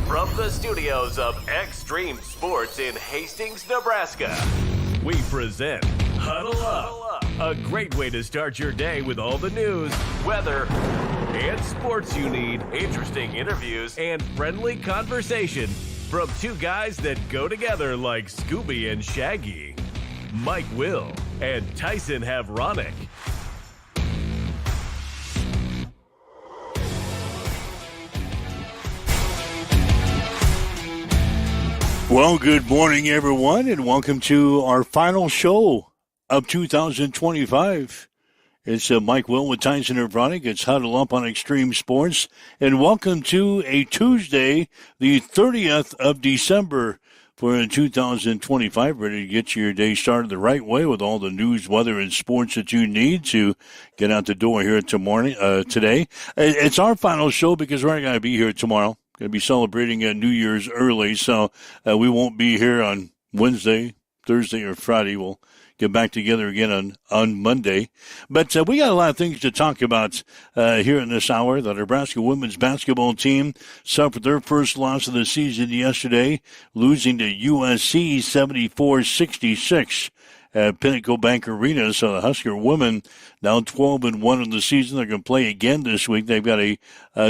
From the studios of Extreme Sports in Hastings, Nebraska, we present Huddle Up, a great way to start your day with all the news, weather, and sports you need, interesting interviews, and friendly conversation from two guys that go together like Scooby and Shaggy. Mike Will and Tyson Havronic. Well, good morning, everyone, and welcome to our final show of 2025. It's Mike Will with Tyson Havronic. It's Huddle Up on Extreme Sports, and welcome to a Tuesday, the 30th of December for 2025. Ready to get your day started the right way with all the news, weather, and sports that you need to get out the door here today. It's our final show because we're not going to be here tomorrow. Going to be celebrating New Year's early, so we won't be here on Wednesday, Thursday, or Friday. We'll get back together again on Monday. But we got a lot of things to talk about here in this hour. The Nebraska women's basketball team suffered their first loss of the season yesterday, losing to USC 74-66. At Pinnacle Bank Arena. So the Husker women now 12-1 in the season. They're going to play again this week. They've got a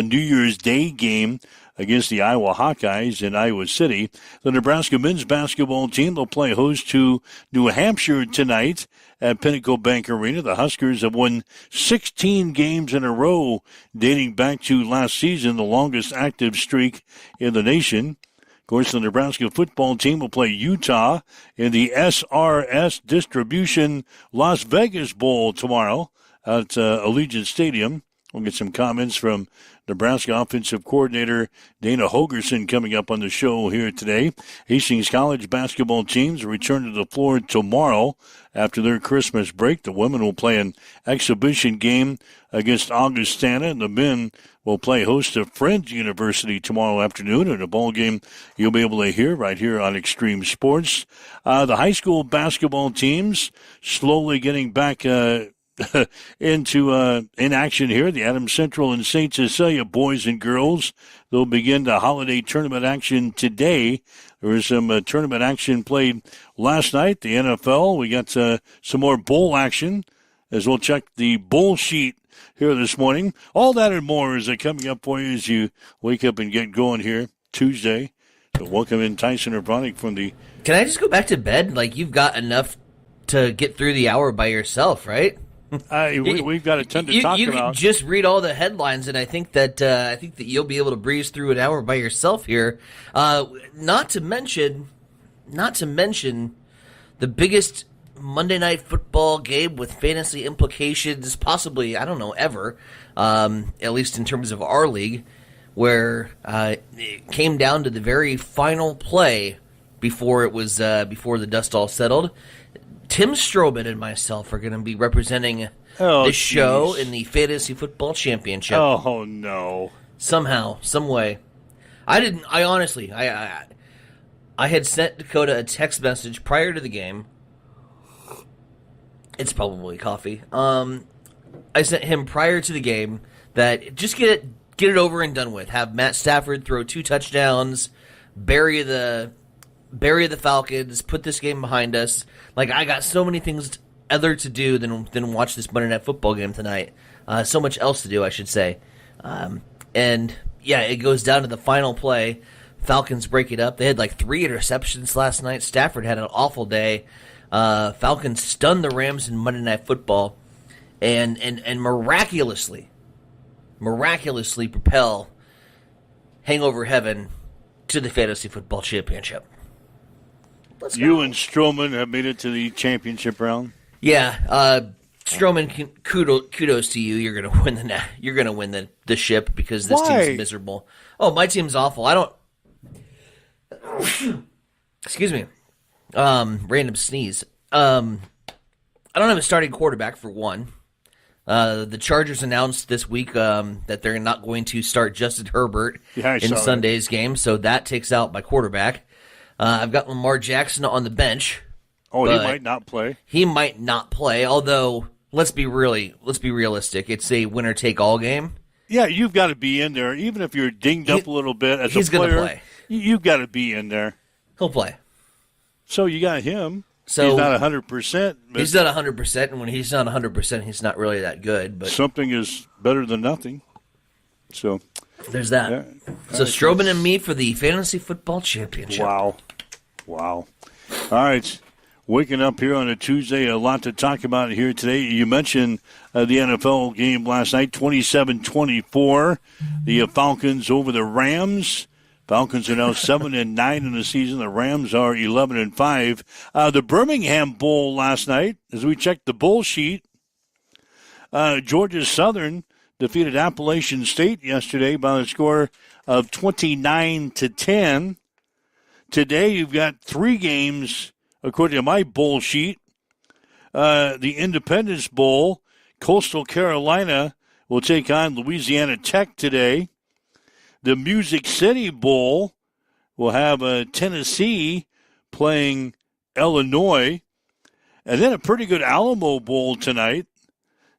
New Year's Day game against the Iowa Hawkeyes in Iowa City. The Nebraska men's basketball team will play host to New Hampshire tonight at Pinnacle Bank Arena. The Huskers have won 16 games in a row dating back to last season, the longest active streak in the nation. Of course, the Nebraska football team will play Utah in the SRS Distribution Las Vegas Bowl tomorrow at Allegiant Stadium. We'll get some comments from Nebraska offensive coordinator Dana Holgerson coming up on the show here today. Hastings College basketball teams return to the floor tomorrow after their Christmas break. The women will play an exhibition game against Augustana, and the men will play host to Friends University tomorrow afternoon in a ball game you'll be able to hear right here on Extreme Sports. The high school basketball teams slowly getting back into in action here. The Adams Central and St. Cecilia boys and girls, they'll begin the holiday tournament action today. There was some tournament action played last night. The NFL, we got some more bowl action as we'll check the bowl sheet here this morning. All that and more is coming up for you as you wake up and get going here Tuesday. So welcome in Tyson Havronic from the... Can I just go back to bed? Like, you've got enough to get through the hour by yourself, right? We've got a ton to talk about. You can just read all the headlines, and I think that you'll be able to breeze through an hour by yourself here. Not to mention the biggest Monday Night Football game with fantasy implications, possibly, I don't know, ever, at least in terms of our league, where it came down to the very final play before the dust all settled. Tim Stroman and myself are going to be representing this show in the Fantasy Football Championship. Oh, no. Somehow, some way. I had sent Dakota a text message prior to the game. It's probably coffee. I sent him prior to the game that just get it over and done with. Have Matt Stafford throw 2 touchdowns, bury the Falcons, put this game behind us. Like, I got so many things other to do than watch this Monday Night Football game tonight. So much else to do, I should say. And, yeah, it goes down to the final play. Falcons break it up. They had, 3 interceptions last night. Stafford had an awful day. Falcons stunned the Rams in Monday Night Football and miraculously propel Hangover Heaven to the Fantasy Football Championship. You and Stroman have made it to the championship round. Yeah, Stroman, kudos to you. You're gonna win You're gonna win the ship because this team's miserable. Oh, my team's awful. I don't. Excuse me. Random sneeze. I don't have a starting quarterback for one. The Chargers announced this week that they're not going to start Justin Herbert in Sunday's game, so that takes out my quarterback. I've got Lamar Jackson on the bench. Oh, he might not play. He might not play, although let's be realistic. It's a winner-take-all game, Yeah, you've got to be in there, even if you're dinged up a little bit as a player. He's going to play. You've got to be in there. He'll play. So you got him. So he's not 100%. He's not 100%, and when he's not 100%, he's not really that good. But something is better than nothing. So there's that. Yeah. So Strobin and me for the Fantasy Football Championship. Wow. All right. Waking up here on a Tuesday, a lot to talk about here today. You mentioned the NFL game last night, 27-24. The Falcons over the Rams. Falcons are now 7-9 in the season. The Rams are 11-5. The Birmingham Bowl last night, as we checked the bowl sheet, Georgia Southern defeated Appalachian State yesterday by a score of 29-10. Today you've got 3 games, according to my bowl sheet. The Independence Bowl, Coastal Carolina will take on Louisiana Tech today. The Music City Bowl will have Tennessee playing Illinois. And then a pretty good Alamo Bowl tonight.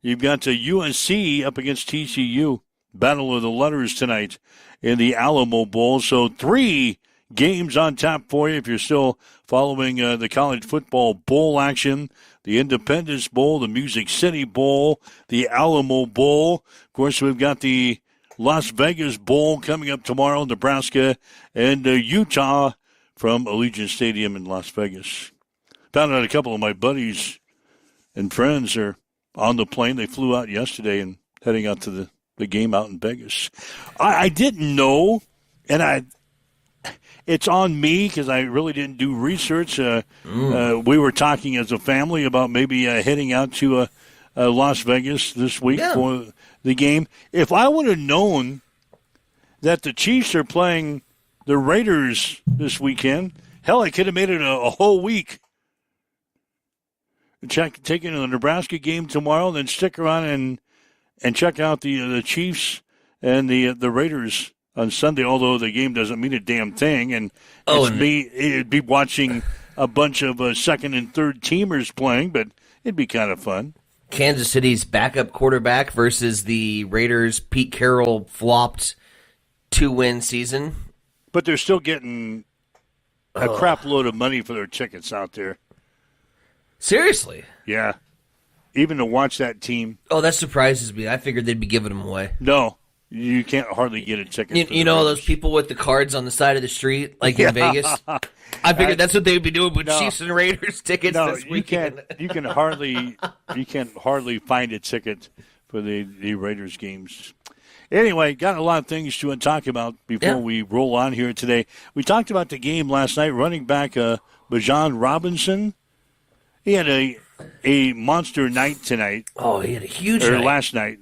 You've got USC up against TCU. Battle of the Letters tonight in the Alamo Bowl. So 3 games on tap for you if you're still following the college football bowl action. The Independence Bowl, the Music City Bowl, the Alamo Bowl. Of course, we've got the Las Vegas Bowl coming up tomorrow, Nebraska and Utah from Allegiant Stadium in Las Vegas. Found out a couple of my buddies and friends are on the plane. They flew out yesterday and heading out to the game out in Vegas. I didn't know, and it's on me because I really didn't do research. We were talking as a family about maybe heading out to Las Vegas this week for the game. If I would have known that the Chiefs are playing the Raiders this weekend, hell, I could have made it a whole week. Taking the Nebraska game tomorrow, then stick around and check out the Chiefs and the Raiders on Sunday, although the game doesn't mean a damn thing. And it'd be watching a bunch of second and third teamers playing, but it'd be kind of fun. Kansas City's backup quarterback versus the Raiders' Pete Carroll flopped 2-win season. But they're still getting a crap load of money for their tickets out there. Seriously? Yeah. Even to watch that team. Oh, that surprises me. I figured they'd be giving them away. No. You can't hardly get a ticket. You know those people with the cards on the side of the street, like in Vegas? I figured that's what they'd be doing with Chiefs and Raiders tickets this weekend. You can't hardly find a ticket for the Raiders games. Anyway, got a lot of things to talk about before we roll on here today. We talked about the game last night. Running back Bijan Robinson, he had a monster night tonight. Oh, he had a huge night. Last night.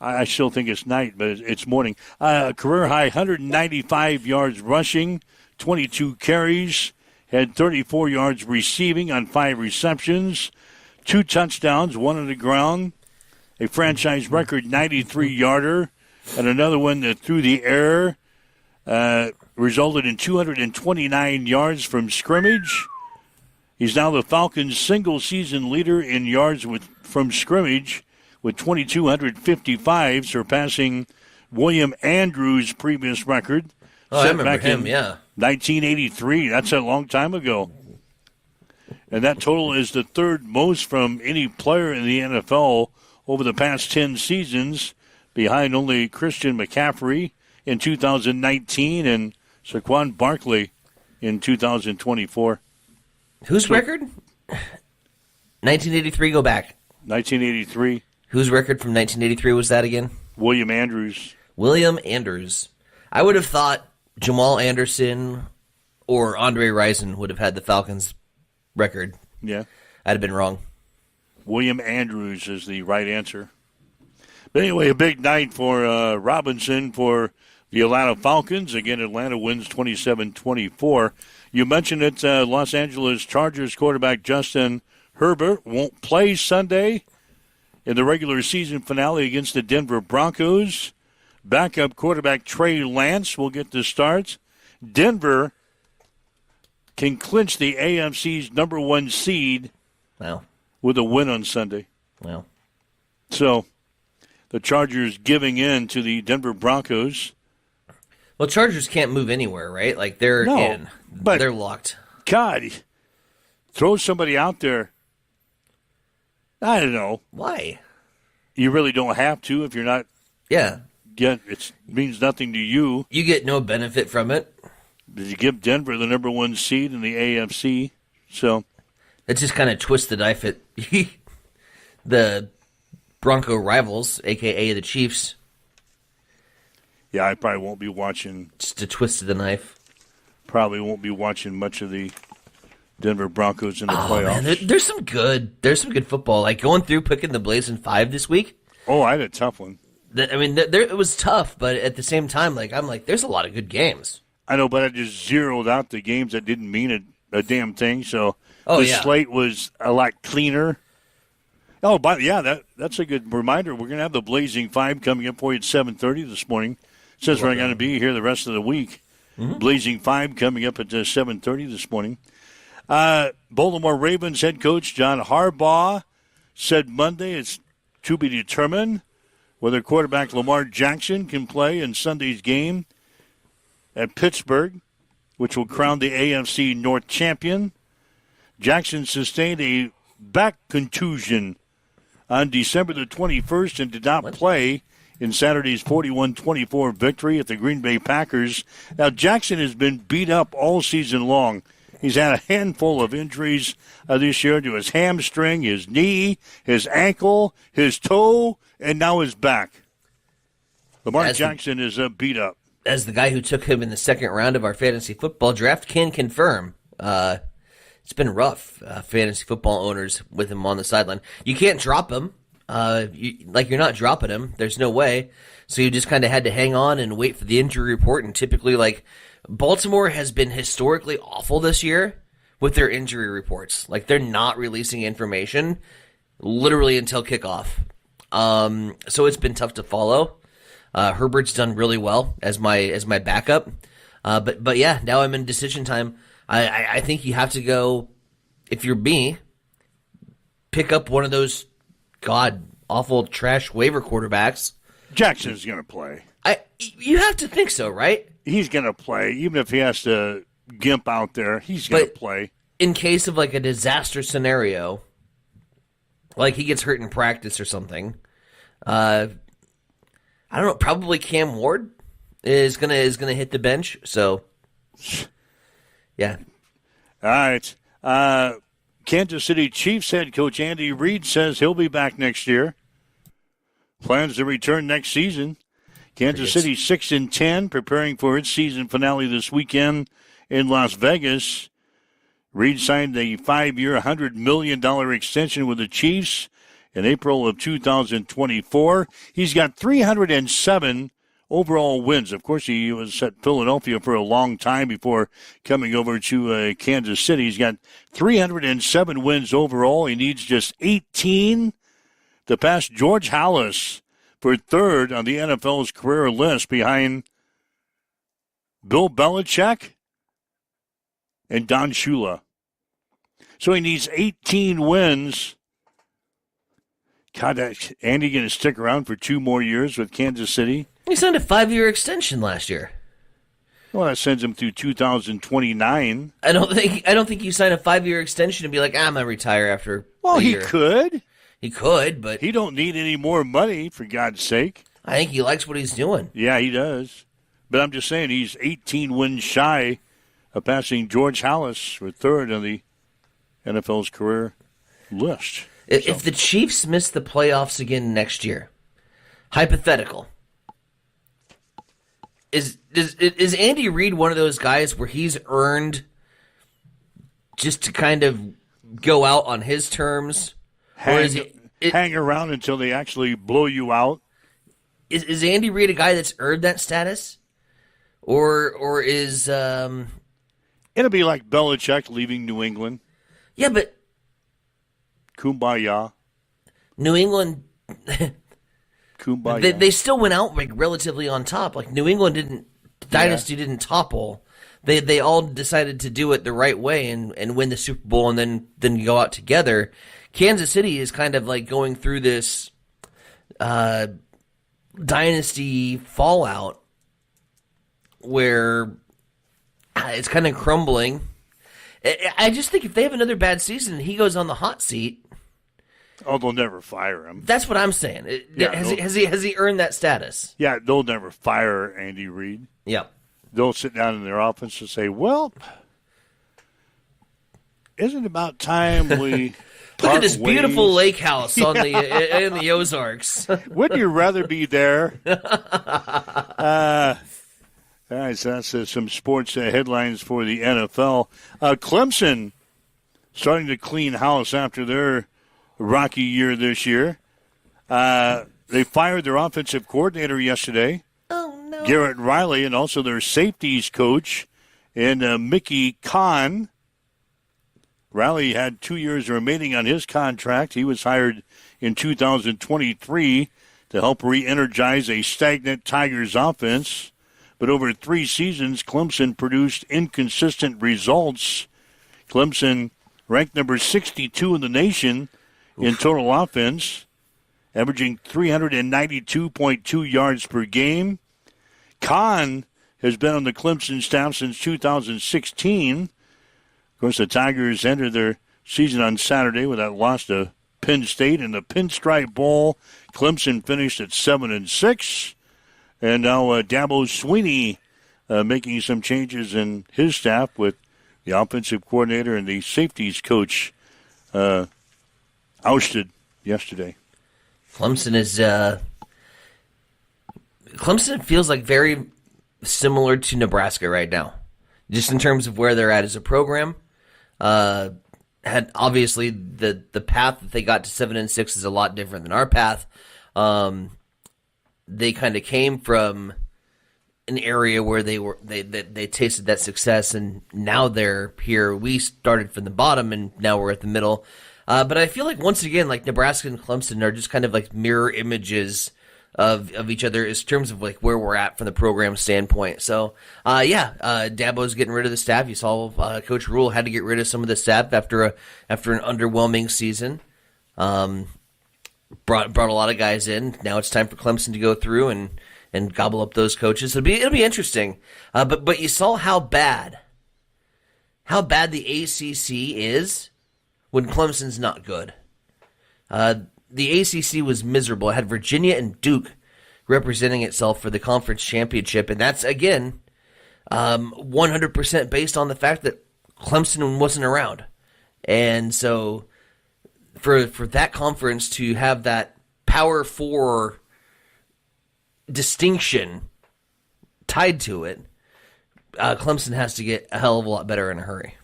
I still think it's night, but it's morning. Career high 195 yards rushing, 22 carries, had 34 yards receiving on 5 receptions, 2 touchdowns, 1 on the ground, a franchise record 93-yarder, and another one that through the air resulted in 229 yards from scrimmage. He's now the Falcons' single-season leader in yards from scrimmage, with 2,255, surpassing William Andrews' previous record. I remember him, 1983. That's a long time ago. And that total is the 3rd most from any player in the NFL over the past 10 seasons, behind only Christian McCaffrey in 2019 and Saquon Barkley in 2024. Whose record? 1983, go back. 1983. Whose record from 1983 was that again? William Andrews. William Andrews. I would have thought Jamal Anderson or Andre Rison would have had the Falcons record. Yeah. I'd have been wrong. William Andrews is the right answer. But anyway, a big night for Robinson for the Atlanta Falcons. Again, Atlanta wins 27-24. You mentioned it, Los Angeles Chargers quarterback Justin Herbert won't play Sunday in the regular season finale against the Denver Broncos. Backup quarterback Trey Lance will get the start. Denver can clinch the AFC's number 1 seed with a win on Sunday. Well, so the Chargers giving in to the Denver Broncos. Well, Chargers can't move anywhere, right? Like, they're in. But they're locked. God, throw somebody out there. I don't know. Why? You really don't have to if you're not. Yeah. It means nothing to you. You get no benefit from it. Did you give Denver the number 1 seed in the AFC? So It just kind of twists the knife at the Bronco rivals, a.k.a. the Chiefs. Yeah, I probably won't be watching. Just a twist of the knife. Probably won't be watching much of the Denver Broncos in the playoffs. Man, there's some good football. Like going through picking the Blazing 5 this week. Oh, I had a tough one. It was tough, but at the same time, there's a lot of good games. I know, but I just zeroed out the games that didn't mean a damn thing. So the slate was a lot cleaner. Oh, that's a good reminder. We're going to have the Blazing 5 coming up for you at 7:30 this morning. Says we're going to be here the rest of the week. Mm-hmm. Blazing 5 coming up at 7:30 this morning. Baltimore Ravens head coach John Harbaugh said Monday it's to be determined whether quarterback Lamar Jackson can play in Sunday's game at Pittsburgh, which will crown the AFC North champion. Jackson sustained a back contusion on December the 21st and did not play in Saturday's 41-24 victory at the Green Bay Packers. Now, Jackson has been beat up all season long. He's had a handful of injuries this year to his hamstring, his knee, his ankle, his toe, and now his back. Lamar Jackson is beat up. As the guy who took him in the second round of our fantasy football draft can confirm, it's been rough, fantasy football owners with him on the sideline. You can't drop him. You're not dropping him. There's no way. So you just kind of had to hang on and wait for the injury report. And typically, Baltimore has been historically awful this year with their injury reports. They're not releasing information literally until kickoff. So it's been tough to follow. Herbert's done really well as my backup. But yeah, now I'm in decision time. I think you have to go, if you're me, pick up one of those god-awful trash waiver quarterbacks. Jackson's going to play. You have to think so, right? He's going to play. Even if he has to gimp out there, he's going to play. In case of a disaster scenario, he gets hurt in practice or something, I don't know, probably Cam Ward is gonna hit the bench. So, yeah. All right. Kansas City Chiefs head coach Andy Reid says he'll be back next year. Plans to return next season. Kansas City 6-10, preparing for its season finale this weekend in Las Vegas. Reid signed a 5-year, $100 million extension with the Chiefs in April of 2024. He's got 307 overall wins. Of course, he was at Philadelphia for a long time before coming over to Kansas City. He's got 307 wins overall. He needs just 18 to pass George Halas for third on the NFL's career list behind Bill Belichick and Don Shula. So he needs 18 wins. God, Andy going to stick around for 2 more years with Kansas City? He signed a 5-year extension last year. Well, that sends him through 2029. I don't think you sign a 5-year extension and be like, I'm going to retire after a year. Well, he could. He could, but he don't need any more money, for God's sake. I think he likes what he's doing. Yeah, he does. But I'm just saying he's 18 wins shy of passing George Halas for third on the NFL's career list. If the Chiefs miss the playoffs again next year, hypothetical, is Andy Reid one of those guys where he's earned just to kind of go out on his terms? Hang around until they actually blow you out? Is Andy Reid a guy that's earned that status? Or is... It'll be like Belichick leaving New England. Yeah, but... Kumbaya. New England... Kumbaya. They still went out relatively on top. New England didn't... Dynasty didn't topple. They all decided to do it the right way and win the Super Bowl and then go out together. Kansas City is kind of going through this dynasty fallout where it's kind of crumbling. I just think if they have another bad season and he goes on the hot seat... Oh, they'll never fire him. That's what I'm saying. Has he earned that status? Yeah, they'll never fire Andy Reid. Yep. They'll sit down in their office and say, well, isn't it about time we... Look at this beautiful lake house on in the Ozarks. Wouldn't you rather be there? All right, so that's some sports headlines for the NFL. Clemson starting to clean house after their rocky year this year. They fired their offensive coordinator yesterday, Garrett Riley, and also their safeties coach, and Mickey Kahn. Riley had 2 years remaining on his contract. He was hired in 2023 to help re-energize a stagnant Tigers offense. But over 3 seasons, Clemson produced inconsistent results. Clemson ranked number 62 in the nation in total offense, averaging 392.2 yards per game. Kahn has been on the Clemson staff since 2016. Of course, the Tigers entered their season on Saturday with that loss to Penn State in the Pinstripe Bowl. Clemson finished at 7-6, and now Dabo Swinney making some changes in his staff with the offensive coordinator and the safeties coach ousted yesterday. Clemson feels like very similar to Nebraska right now, just in terms of where they're at as a program. Had obviously the path that they got to 7-6 is a lot different than our path. They kind of came from an area where they tasted that success, and now they're here. We started from the bottom, and now we're at the middle. But I feel like once again, like Nebraska and Clemson are just kind of like mirror images of each other in terms of like where we're at from the program standpoint. So, Dabo's getting rid of the staff. You saw Coach Rule had to get rid of some of the staff after an underwhelming season. Brought a lot of guys in. Now it's time for Clemson to go through and gobble up those coaches. It'll be interesting. But you saw how bad the ACC is when Clemson's not good. The ACC was miserable. It had Virginia and Duke representing itself for the conference championship, and that's, again, 100% based on the fact that Clemson wasn't around. And so for that conference to have that Power 4 distinction tied to it, Clemson has to get a hell of a lot better in a hurry.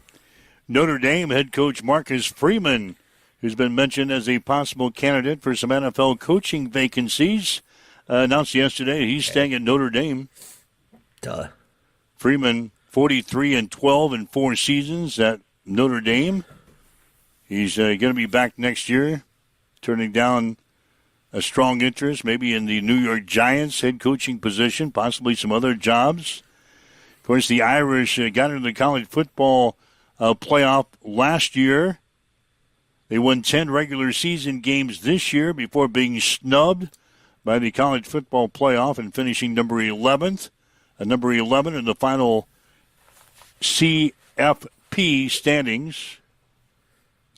Notre Dame head coach Marcus Freeman, who's been mentioned as a possible candidate for some NFL coaching vacancies, announced yesterday he's staying at Notre Dame. Duh. Freeman, 43-12 in 4 seasons at Notre Dame. He's going to be back next year, turning down a strong interest, maybe in the New York Giants head coaching position, possibly some other jobs. Of course, the Irish got into the college football playoff last year. They won 10 regular season games this year before being snubbed by the college football playoff and finishing number 11th. Number 11 in the final CFP standings.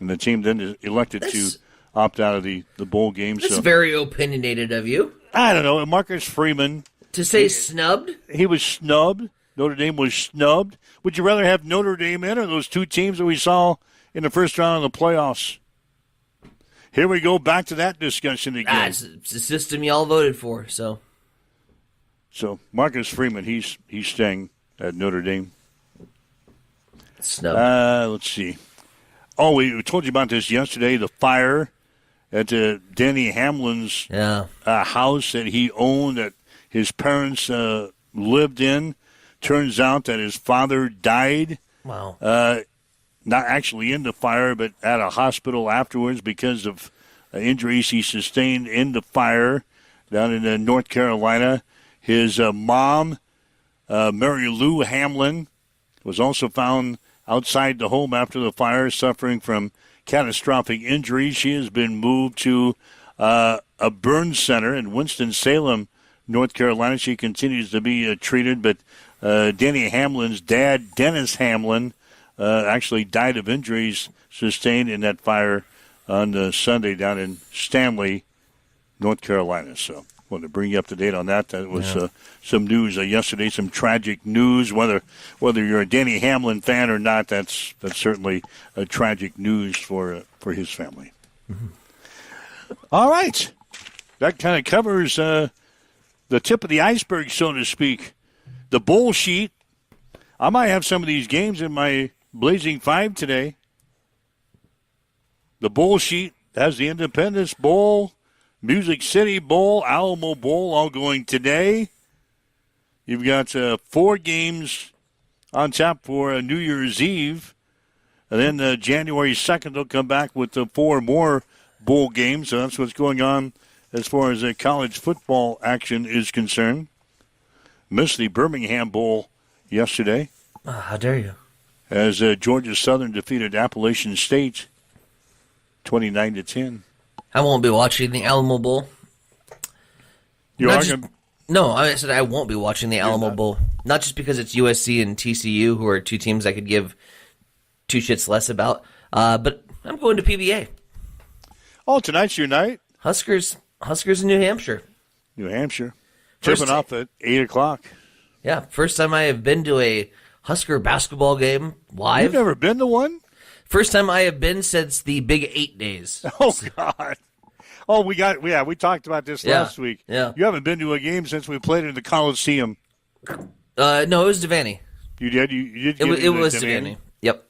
And the team then elected to opt out of the bowl game. That's very opinionated of you. I don't know. Marcus Freeman. To say snubbed? He was snubbed. Notre Dame was snubbed. Would you rather have Notre Dame in or those 2 teams that we saw in the first round of the playoffs? Here we go back to that discussion again. It's the system y'all voted for, so. So Marcus Freeman, he's staying at Notre Dame. Snubbed. Let's see. Oh, we told you about this yesterday. The fire at Danny Hamlin's house that he owned, that his parents lived in. Turns out that his father died. Wow. Not actually in the fire, but at a hospital afterwards because of injuries he sustained in the fire down in North Carolina. His mom, Mary Lou Hamlin, was also found outside the home after the fire, suffering from catastrophic injuries. She has been moved to a burn center in Winston-Salem, North Carolina. She continues to be treated, but Danny Hamlin's dad, Dennis Hamlin, actually died of injuries sustained in that fire on Sunday down in Stanley, North Carolina. So I wanted to bring you up to date on that. That was some news yesterday, some tragic news. Whether you're a Danny Hamlin fan or not, that's certainly a tragic news for his family. Mm-hmm. All right. That kind of covers the tip of the iceberg, so to speak. The bowl sheet. I might have some of these games in my Blazing Five today. The bowl sheet has the Independence Bowl, Music City Bowl, Alamo Bowl all going today. You've got 4 games on tap for New Year's Eve. And then January 2nd, they'll come back with 4 more bowl games. So that's what's going on as far as college football action is concerned. Missed the Birmingham Bowl yesterday. How dare you? As Georgia Southern defeated Appalachian State 29-10. I won't be watching the Alamo Bowl. No, I said I won't be watching the Alamo Bowl. Not just because it's USC and TCU, who are 2 teams I could give 2 shits less about, but I'm going to PBA. Oh, tonight's your night? Huskers in New Hampshire. New Hampshire. Tipping off at 8 o'clock. Yeah, first time I have been to a Husker basketball game live. You've never been to one? First time I have been since the Big 8 days. Oh, God. Oh, we talked about this last week. Yeah. You haven't been to a game since we played in the Coliseum. No, it was Devaney. You did? You did It was Devaney. Yep.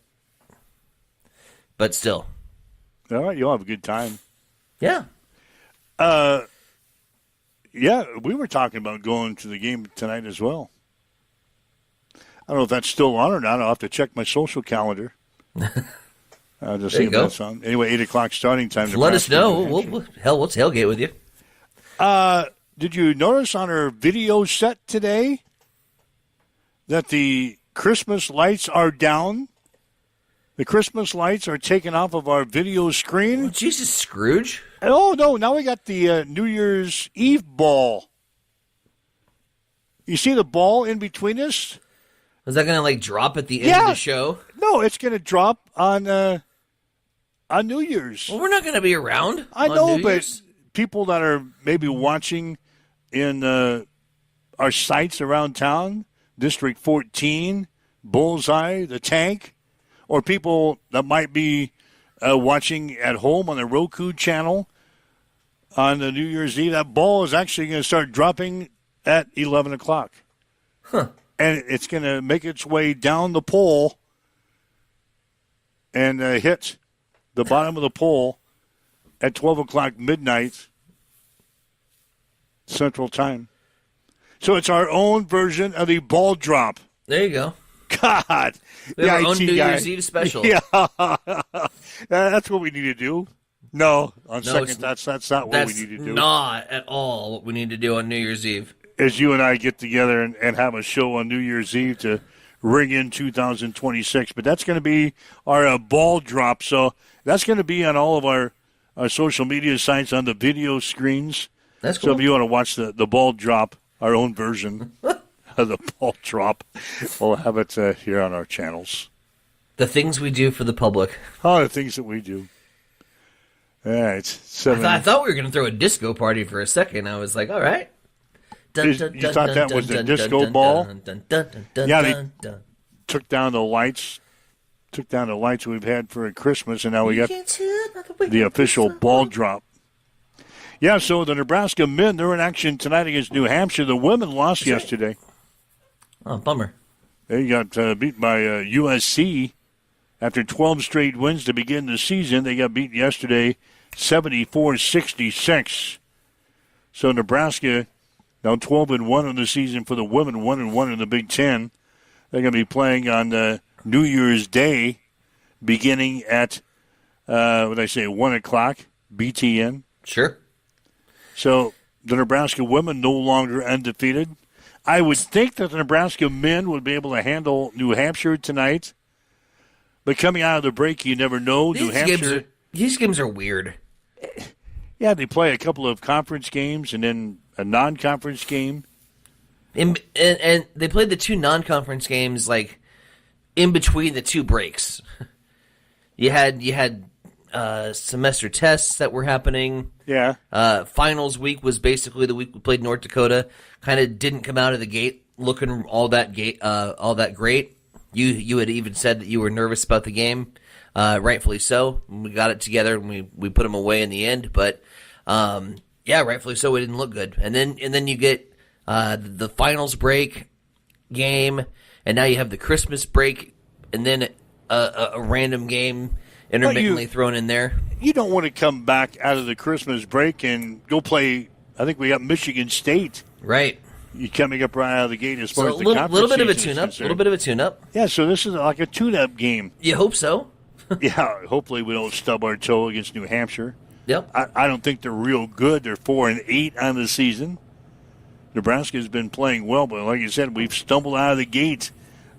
But still. All right, you'll have a good time. Yeah. Yeah, we were talking about going to the game tonight as well. I don't know if that's still on or not. I'll have to check my social calendar. I'll just see if that's on. Anyway, 8 o'clock starting time. Let us know. We'll tailgate with you. Did you notice on our video set today that the Christmas lights are down? The Christmas lights are taken off of our video screen. Oh, Jesus, Scrooge. Oh, no, now we got the New Year's Eve ball. You see the ball in between us? Is that going to, drop at the end of the show? No, it's going to drop on New Year's. Well, we're not going to be around I know, New but Year's. People that are maybe watching in our sites around town, District 14, Bullseye, the Tank, or people that might be watching at home on the Roku channel on the New Year's Eve, that ball is actually going to start dropping at 11 o'clock. Huh. And it's going to make its way down the pole and hit the bottom of the pole at 12 o'clock midnight Central Time. So it's our own version of the ball drop. There you go. God. We have our own New Year's Eve special. Yeah. That's what we need to do. No, second thoughts, that's not what we need to do. That's not at all what we need to do on New Year's Eve. As you and I get together and have a show on New Year's Eve to ring in 2026. But that's going to be our ball drop. So that's going to be on all of our social media sites on the video screens. That's cool. So if you want to watch the ball drop, our own version of the ball drop, we'll have it here on our channels. The things we do for the public. Oh, the things that we do. All right. 7. I thought we were going to throw a disco party for a second. I was like, all right. You thought that was the disco ball? Yeah, they took down the lights. Took down the lights we've had for Christmas, and now we got the official ball drop. Yeah, so the Nebraska men, they're in action tonight against New Hampshire. The women lost yesterday. Oh, bummer. They got beat by USC after 12 straight wins to begin the season. They got beat yesterday 74-66. So Nebraska now 12-1 in the season for the women, 1-1 in the Big Ten. They're going to be playing on New Year's Day beginning at, 1 o'clock, BTN. Sure. So the Nebraska women no longer undefeated. I would think that the Nebraska men would be able to handle New Hampshire tonight. But coming out of the break, you never know. These games are weird. Yeah, they play a couple of conference games and then a non-conference game. And they played the two non-conference games like in between the two breaks. You had semester tests that were happening. Yeah. Finals week was basically the week we played North Dakota. Kind of didn't come out of the gate looking all that great. You had even said that you were nervous about the game, rightfully so. We got it together and we put them away in the end, but rightfully so. It didn't look good. And then you get the finals break game, and now you have the Christmas break, and then a random game intermittently thrown in there. You don't want to come back out of the Christmas break and go play. I think we got Michigan State. Right. You're coming up right out of the gate as far as the conference little bit of a season is tune-up. concerned. Little bit of a tune-up. Yeah, so this is like a tune-up game. You hope so. Yeah, hopefully we don't stub our toe against New Hampshire. Yep. I don't think they're real good. They're 4-8 on the season. Nebraska's been playing well, but like you said, we've stumbled out of the gate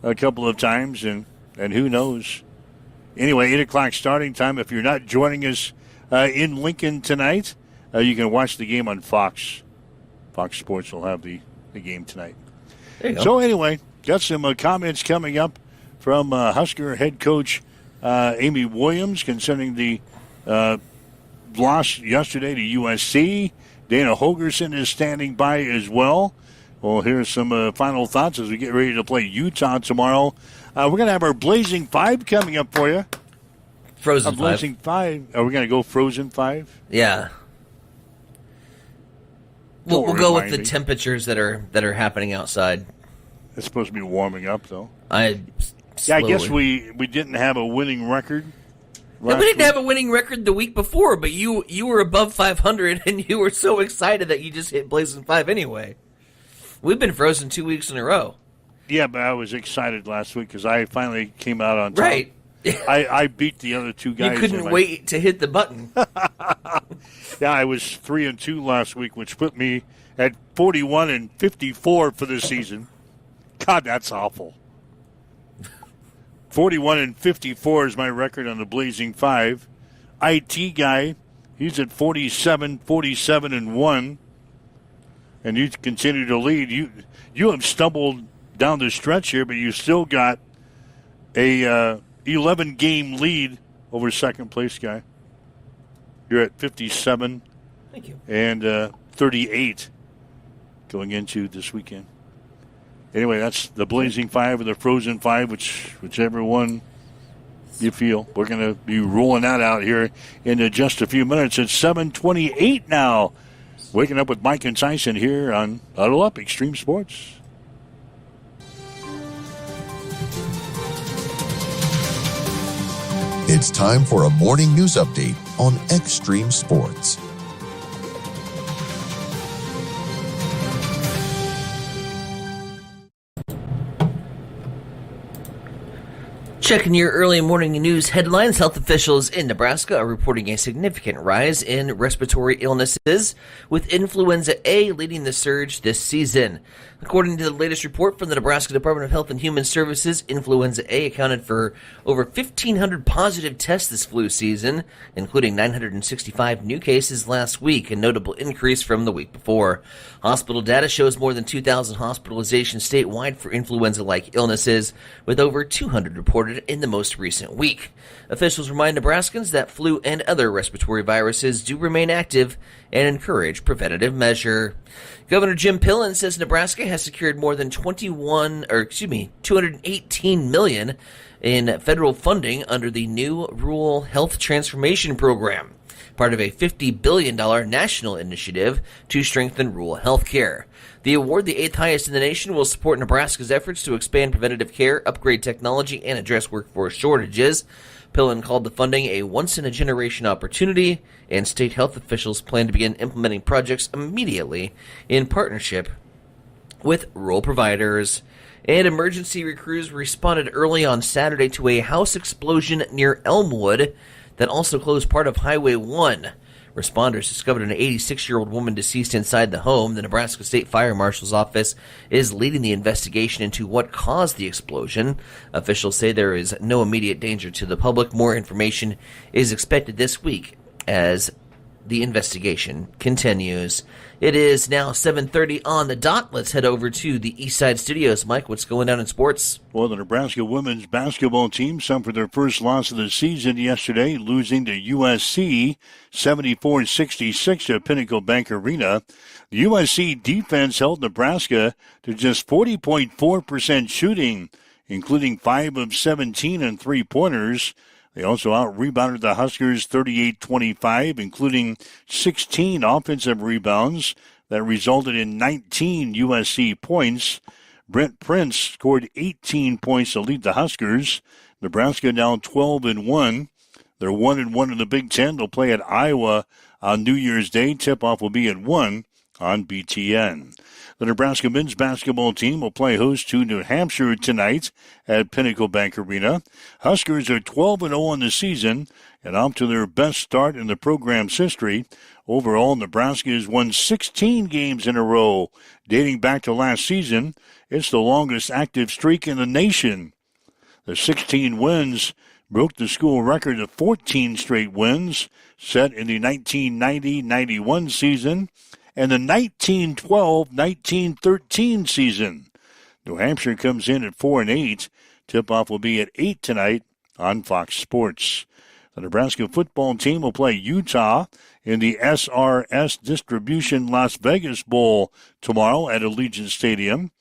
a couple of times, and who knows. Anyway, 8 o'clock starting time. If you're not joining us in Lincoln tonight, you can watch the game on Fox. Fox Sports will have the game tonight. There you go. So anyway, got some comments coming up from Husker head coach Amy Williams concerning the loss yesterday to USC. Dana Holgerson is standing by as well. Well, here's some final thoughts as we get ready to play Utah tomorrow. We're going to have our Blazing 5 coming up for you. Frozen 5. Blazing 5. Are we going to go Frozen 5? Yeah. We'll go with remind the me. temperatures that are happening outside. It's supposed to be warming up, though. I guess we didn't have a winning record. We didn't have a winning record the week before, but you were above 500, and you were so excited that you just hit Blazing 5 anyway. We've been frozen 2 weeks in a row. Yeah, but I was excited last week because I finally came out on top. Right. I beat the other two guys. You couldn't wait to hit the button. Yeah, I was 3-2 last week, which put me at 41-54 for the season. God, that's awful. 41-54 is my record on the Blazing 5. IT guy, he's at 47-1, and you continue to lead. You have stumbled down the stretch here, but you still got a 11-game lead over second place guy. You're at 57. Thank you. And 38 going into this weekend. Anyway, that's the Blazing 5 or the Frozen 5, whichever one you feel. We're going to be rolling that out here in just a few minutes. It's 7:28 now. Waking up with Mike and Tyson here on Huddle Up Extreme Sports. It's time for a morning news update on Extreme Sports. Checking your early morning news headlines, health officials in Nebraska are reporting a significant rise in respiratory illnesses, with influenza A leading the surge this season. According to the latest report from the Nebraska Department of Health and Human Services, influenza A accounted for over 1,500 positive tests this flu season, including 965 new cases last week, a notable increase from the week before. Hospital data shows more than 2,000 hospitalizations statewide for influenza-like illnesses, with over 200 reported in the most recent week. Officials remind Nebraskans that flu and other respiratory viruses do remain active and encourage preventative measure. Governor Jim Pillen says Nebraska has secured more than $218 million in federal funding under the new Rural Health Transformation Program, part of a $50 billion national initiative to strengthen rural health care. The award, the eighth highest in the nation, will support Nebraska's efforts to expand preventative care, upgrade technology, and address workforce shortages. Pillen called the funding a once-in-a-generation opportunity, and state health officials plan to begin implementing projects immediately in partnership with rural providers. And emergency crews responded early on Saturday to a house explosion near Elmwood that also closed part of Highway 1. Responders discovered an 86-year-old woman deceased inside the home. The Nebraska State Fire Marshal's office is leading the investigation into what caused the explosion. Officials say there is no immediate danger to the public. More information is expected this week as the investigation continues. It is now 7:30 on the dot. Let's head over to the Eastside Studios. Mike, what's going down in sports? Well, the Nebraska women's basketball team suffered their first loss of the season yesterday, losing to USC 74-66 at Pinnacle Bank Arena. The USC defense held Nebraska to just 40.4% shooting, including 5 of 17 and three-pointers. They also out-rebounded the Huskers 38-25, including 16 offensive rebounds that resulted in 19 USC points. Brent Prince scored 18 points to lead the Huskers. Nebraska now 12-1. They're 1-1 in the Big Ten. They'll play at Iowa on New Year's Day. Tip-off will be at 1 on BTN. The Nebraska men's basketball team will play host to New Hampshire tonight at Pinnacle Bank Arena. Huskers are 12-0 on the season and off to their best start in the program's history. Overall, Nebraska has won 16 games in a row dating back to last season. It's the longest active streak in the nation. The 16 wins broke the school record of 14 straight wins set in the 1990-91 season and the 1912-1913 season. New Hampshire comes in at 4-8. Tip-off will be at 8 tonight on Fox Sports. The Nebraska football team will play Utah in the SRS Distribution Las Vegas Bowl tomorrow at Allegiant Stadium.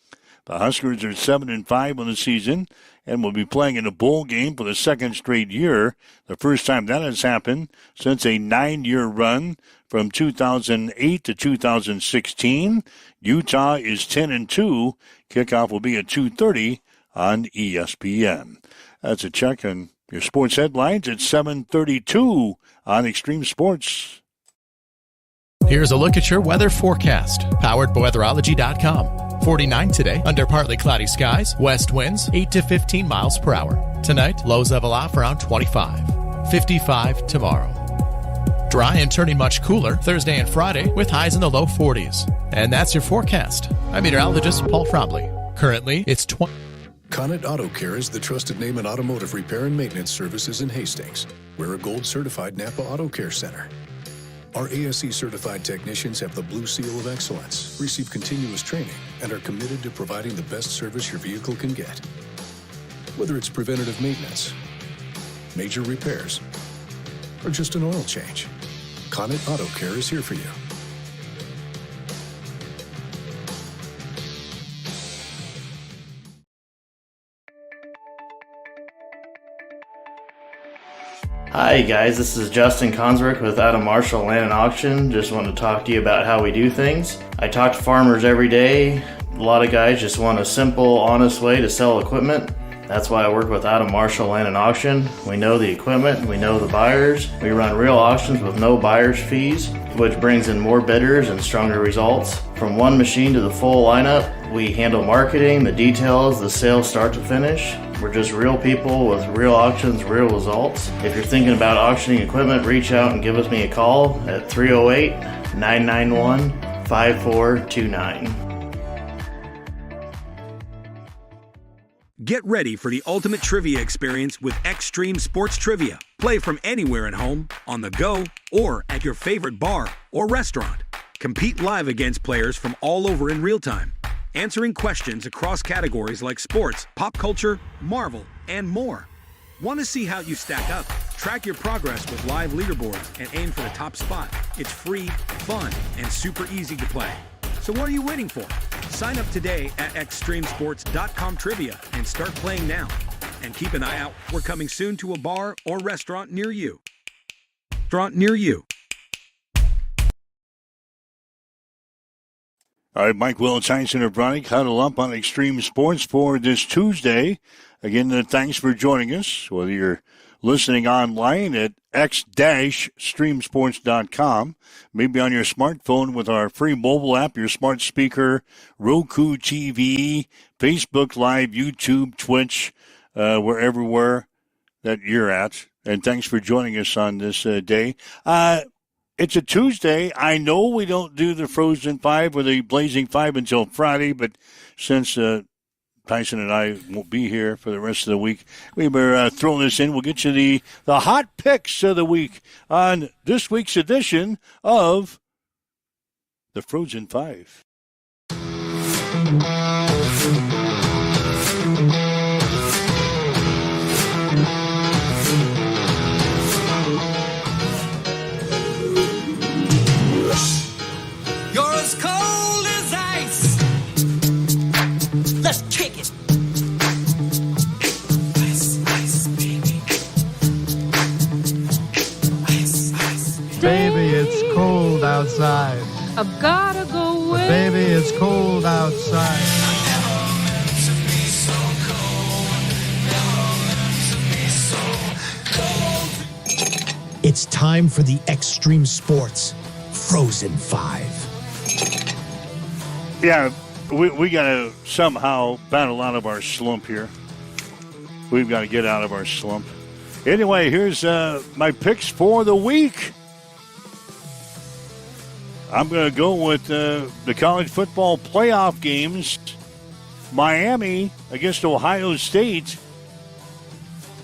The Huskers are 7-5 on the season and will be playing in a bowl game for the second straight year, the first time that has happened since a 9-year run from 2008 to 2016. Utah is 10-2. Kickoff will be at 2:30 on ESPN. That's a check on your sports headlines at 7:32 on Extreme Sports. Here's a look at your weather forecast, powered by weatherology.com. 49 today, under partly cloudy skies, west winds 8 to 15 miles per hour. Tonight, lows level off around 25. 55 tomorrow. Dry and turning much cooler Thursday and Friday with highs in the low 40s. And that's your forecast. I'm meteorologist Paul Frobley. Currently, it's 20. Connet Auto Care is the trusted name in automotive repair and maintenance services in Hastings. We're a gold-certified Napa Auto Care Center. Our ASE-certified technicians have the Blue Seal of Excellence, receive continuous training, and are committed to providing the best service your vehicle can get. Whether it's preventative maintenance, major repairs, or just an oil change, Connet Auto Care is here for you. Hi guys, this is Justin Consrick with Adam Marshall Land and Auction. Just want to talk to you about how we do things. I talk to farmers every day. A lot of guys just want a simple, honest way to sell equipment. That's why I work with Adam Marshall Land and Auction. We know the equipment, we know the buyers. We run real auctions with no buyer's fees, which brings in more bidders and stronger results. From one machine to the full lineup, we handle marketing, the details, the sales start to finish. We're just real people with real auctions, real results. If you're thinking about auctioning equipment, reach out and give me a call at 308-991-5429. Get ready for the ultimate trivia experience with Extreme Sports Trivia. Play from anywhere at home, on the go, or at your favorite bar or restaurant. Compete live against players from all over in real time, answering questions across categories like sports, pop culture, Marvel, and more. Want to see how you stack up? Track your progress with live leaderboards and aim for the top spot. It's free, fun, and super easy to play. So what are you waiting for? Sign up today at extremesports.com trivia and start playing now. And keep an eye out. We're coming soon to a bar or restaurant near you. All right, Mike Will, Tyson and Bronick huddle up on Extreme Sports for this Tuesday. Again, thanks for joining us, whether you're listening online at x-streamsports.com, maybe on your smartphone with our free mobile app, your smart speaker, Roku TV, Facebook Live, YouTube, Twitch, we're everywhere that you're at. And thanks for joining us on this day. It's a Tuesday. I know we don't do the Frozen Five or the Blazing Five until Friday, but since Tyson and I won't be here for the rest of the week. We were throwing this in. We'll get you the hot picks of the week on this week's edition of the Frozen Five. You're as cold as ice. Let's kick it. Ice, ice, baby. Ice, ice. Baby, it's cold outside. I've gotta go away. Baby, it's cold outside. It's time for the Extreme Sports Frozen 5. Yeah, we got to somehow battle out of our slump here. We've got to get out of our slump. Anyway, here's my picks for the week. I'm going to go with the college football playoff games. Miami against Ohio State.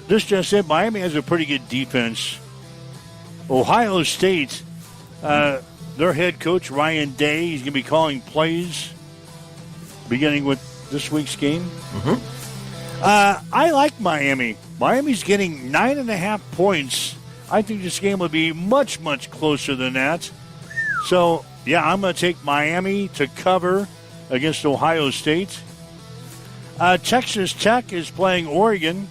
This just said Miami has a pretty good defense. Ohio State, their head coach, Ryan Day, he's going to be calling plays beginning with this week's game. Mm-hmm. I like Miami. Miami's getting 9.5 points. I think this game will be much, much closer than that. So, yeah, I'm going to take Miami to cover against Ohio State. Texas Tech is playing Oregon.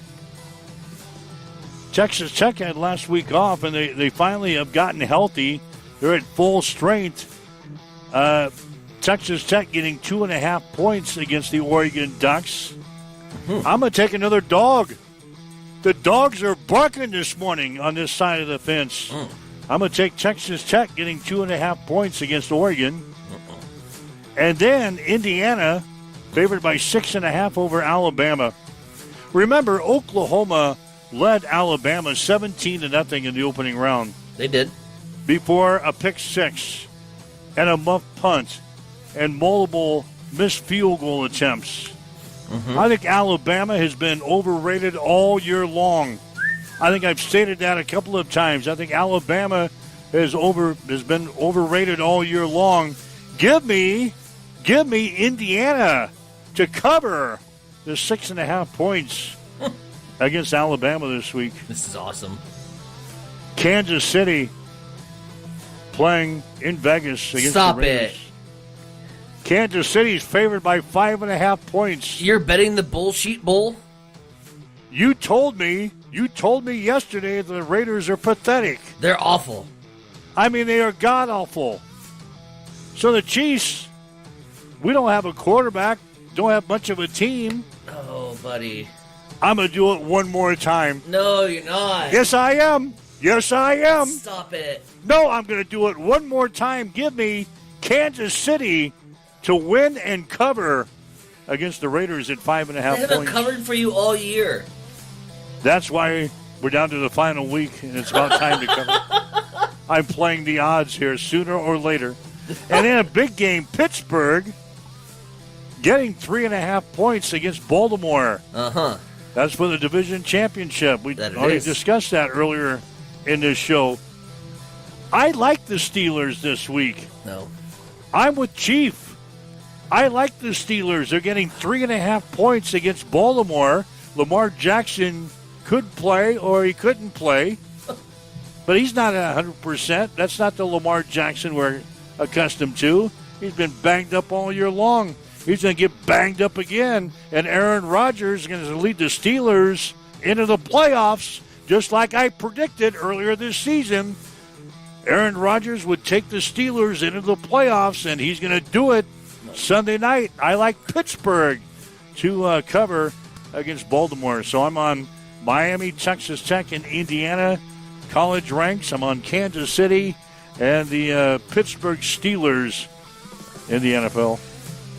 Texas Tech had last week off, and they finally have gotten healthy. They're at full strength. Texas Tech getting 2.5 points against the Oregon Ducks. I'm going to take another dog. The dogs are barking this morning on this side of the fence. I'm going to take Texas Tech getting 2.5 points against Oregon. And then Indiana favored by 6.5 over Alabama. Remember, Oklahoma led Alabama 17-0 in the opening round. They did. Before a pick six and a muff punt and multiple missed field goal attempts. I think Alabama has been overrated all year long. I think I've stated that a couple of times. I think Alabama has been overrated all year long. Give me Indiana to cover the 6.5 points against Alabama this week. This is awesome. Kansas City playing in Vegas against Stop the Raiders. it. Kansas City's favored by 5.5 points. You're betting the bullshit bowl? You told me yesterday the Raiders are pathetic. They're awful. I mean, they are god-awful. So the Chiefs, we don't have a quarterback, don't have much of a team. Oh, buddy. I'm going to do it one more time. No, you're not. Yes, I am. Yes, I am. Stop it. No, I'm going to do it one more time. Give me Kansas City to win and cover against the Raiders at 5.5 They points. haven't covered for you all year. That's why we're down to the final week, and it's about time to cover. I'm playing the odds here sooner or later. And in a big game, Pittsburgh getting 3.5 points against Baltimore. That's for the division championship. We already discussed that earlier in this show. I like the Steelers this week. No. I'm with Chief. I like the Steelers. They're getting 3.5 points against Baltimore. Lamar Jackson could play or he couldn't play. But he's not 100%. That's not the Lamar Jackson we're accustomed to. He's been banged up all year long. He's going to get banged up again. And Aaron Rodgers is going to lead the Steelers into the playoffs, just like I predicted earlier this season. Aaron Rodgers would take the Steelers into the playoffs, and he's going to do it Sunday night. I like Pittsburgh to cover against Baltimore. So I'm on Miami, Texas Tech, and Indiana college ranks. I'm on Kansas City and the Pittsburgh Steelers in the NFL.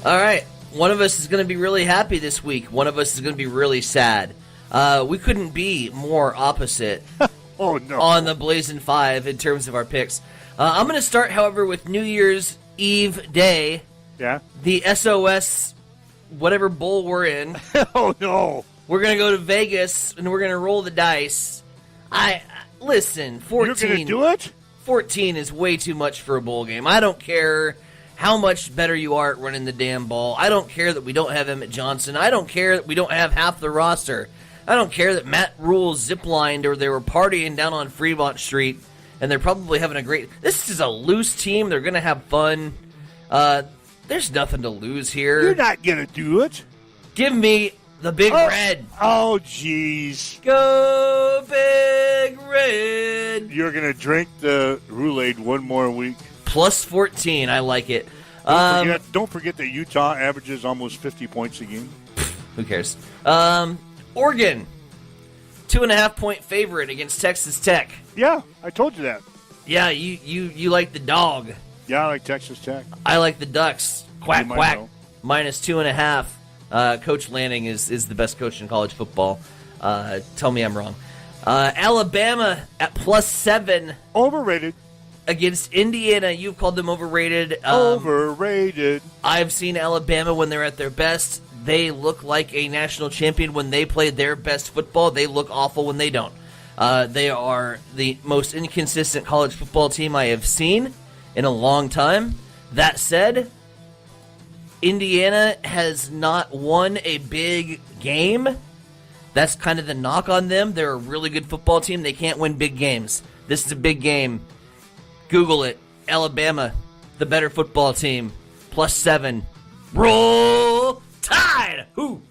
All right. One of us is going to be really happy this week. One of us is going to be really sad. We couldn't be more opposite oh, no. on the Blazing Five in terms of our picks. I'm going to start, however, with New Year's Eve day. Yeah. The SOS whatever bowl we're in. Oh, no. We're going to go to Vegas, and we're going to roll the dice. Listen, 14. You're going to do it? 14 is way too much for a bowl game. I don't care how much better you are at running the damn ball. I don't care that we don't have Emmett Johnson. I don't care that we don't have half the roster. I don't care that Matt Rule ziplined or they were partying down on Fremont Street, and they're probably having a great... This is a loose team. They're going to have fun. There's nothing to lose here. You're not going to do it. Give me the Big Red. Oh, jeez. Go Big Red. You're going to drink the Roulade one more week. Plus 14. I like it. Don't forget that Utah averages almost 50 points a game. Who cares? Oregon, 2.5-point favorite against Texas Tech. Yeah, I told you that. Yeah, you like the dog. Yeah, I like Texas Tech. I like the Ducks. Quack, quack. Know. Minus 2.5. Coach Lanning is the best coach in college football. Tell me I'm wrong. Alabama at plus 7. Overrated. Against Indiana. You've called them overrated. Overrated. I've seen Alabama when they're at their best. They look like a national champion when they play their best football. They look awful when they don't. They are the most inconsistent college football team I have seen in a long time. That said, Indiana has not won a big game. That's kind of the knock on them. They're a really good football team. They can't win big games. This is a big game. Google it. Alabama, the better football team. Plus 7. Roll Tide! Who?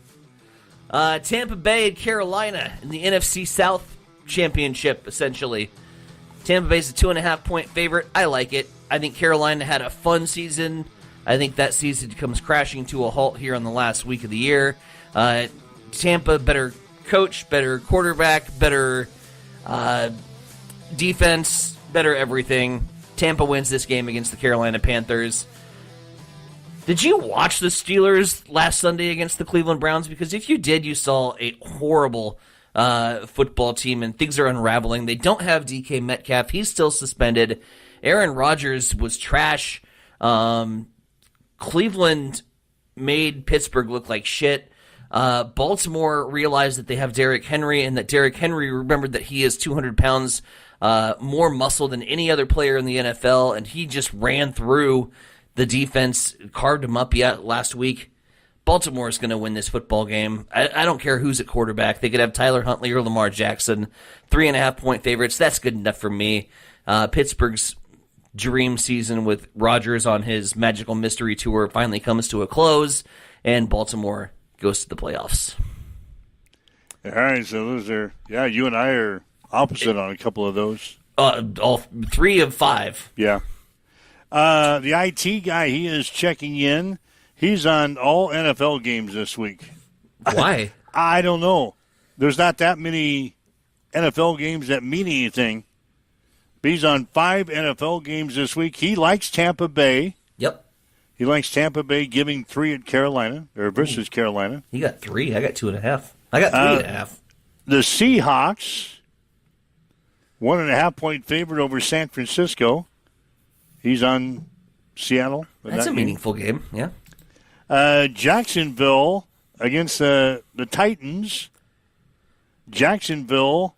Tampa Bay and Carolina in the NFC South Championship, essentially. Tampa Bay's a 2.5-point favorite. I like it. I think Carolina had a fun season. I think that season comes crashing to a halt here on the last week of the year. Tampa, better coach, better quarterback, better defense, better everything. Tampa wins this game against the Carolina Panthers. Did you watch the Steelers last Sunday against the Cleveland Browns? Because if you did, you saw a horrible football team, and things are unraveling. They don't have DK Metcalf. He's still suspended. Aaron Rodgers was trash. Cleveland made Pittsburgh look like shit. Baltimore realized that they have Derrick Henry, and that Derrick Henry remembered that he is 200 pounds more muscle than any other player in the NFL, and he just ran through the defense, carved him up last week. Baltimore is going to win this football game. I don't care who's at quarterback. They could have Tyler Huntley or Lamar Jackson. 3.5-point favorites. That's good enough for me. Pittsburgh's dream season with Rodgers on his magical mystery tour finally comes to a close, and Baltimore goes to the playoffs. All right, so those are, you and I are opposite on a couple of those. All 3 of 5. Yeah. The IT guy, he is checking in. He's on all NFL games this week. Why? I don't know. There's not that many NFL games that mean anything. But he's on 5 NFL games this week. He likes Tampa Bay. Yep. He likes Tampa Bay giving 3 at Carolina, or versus Carolina. He got 3. I got 2.5. I got 3.5. The Seahawks, 1.5-point favorite over San Francisco. He's on Seattle. That's a meaningful game, yeah. Jacksonville against the Titans. Jacksonville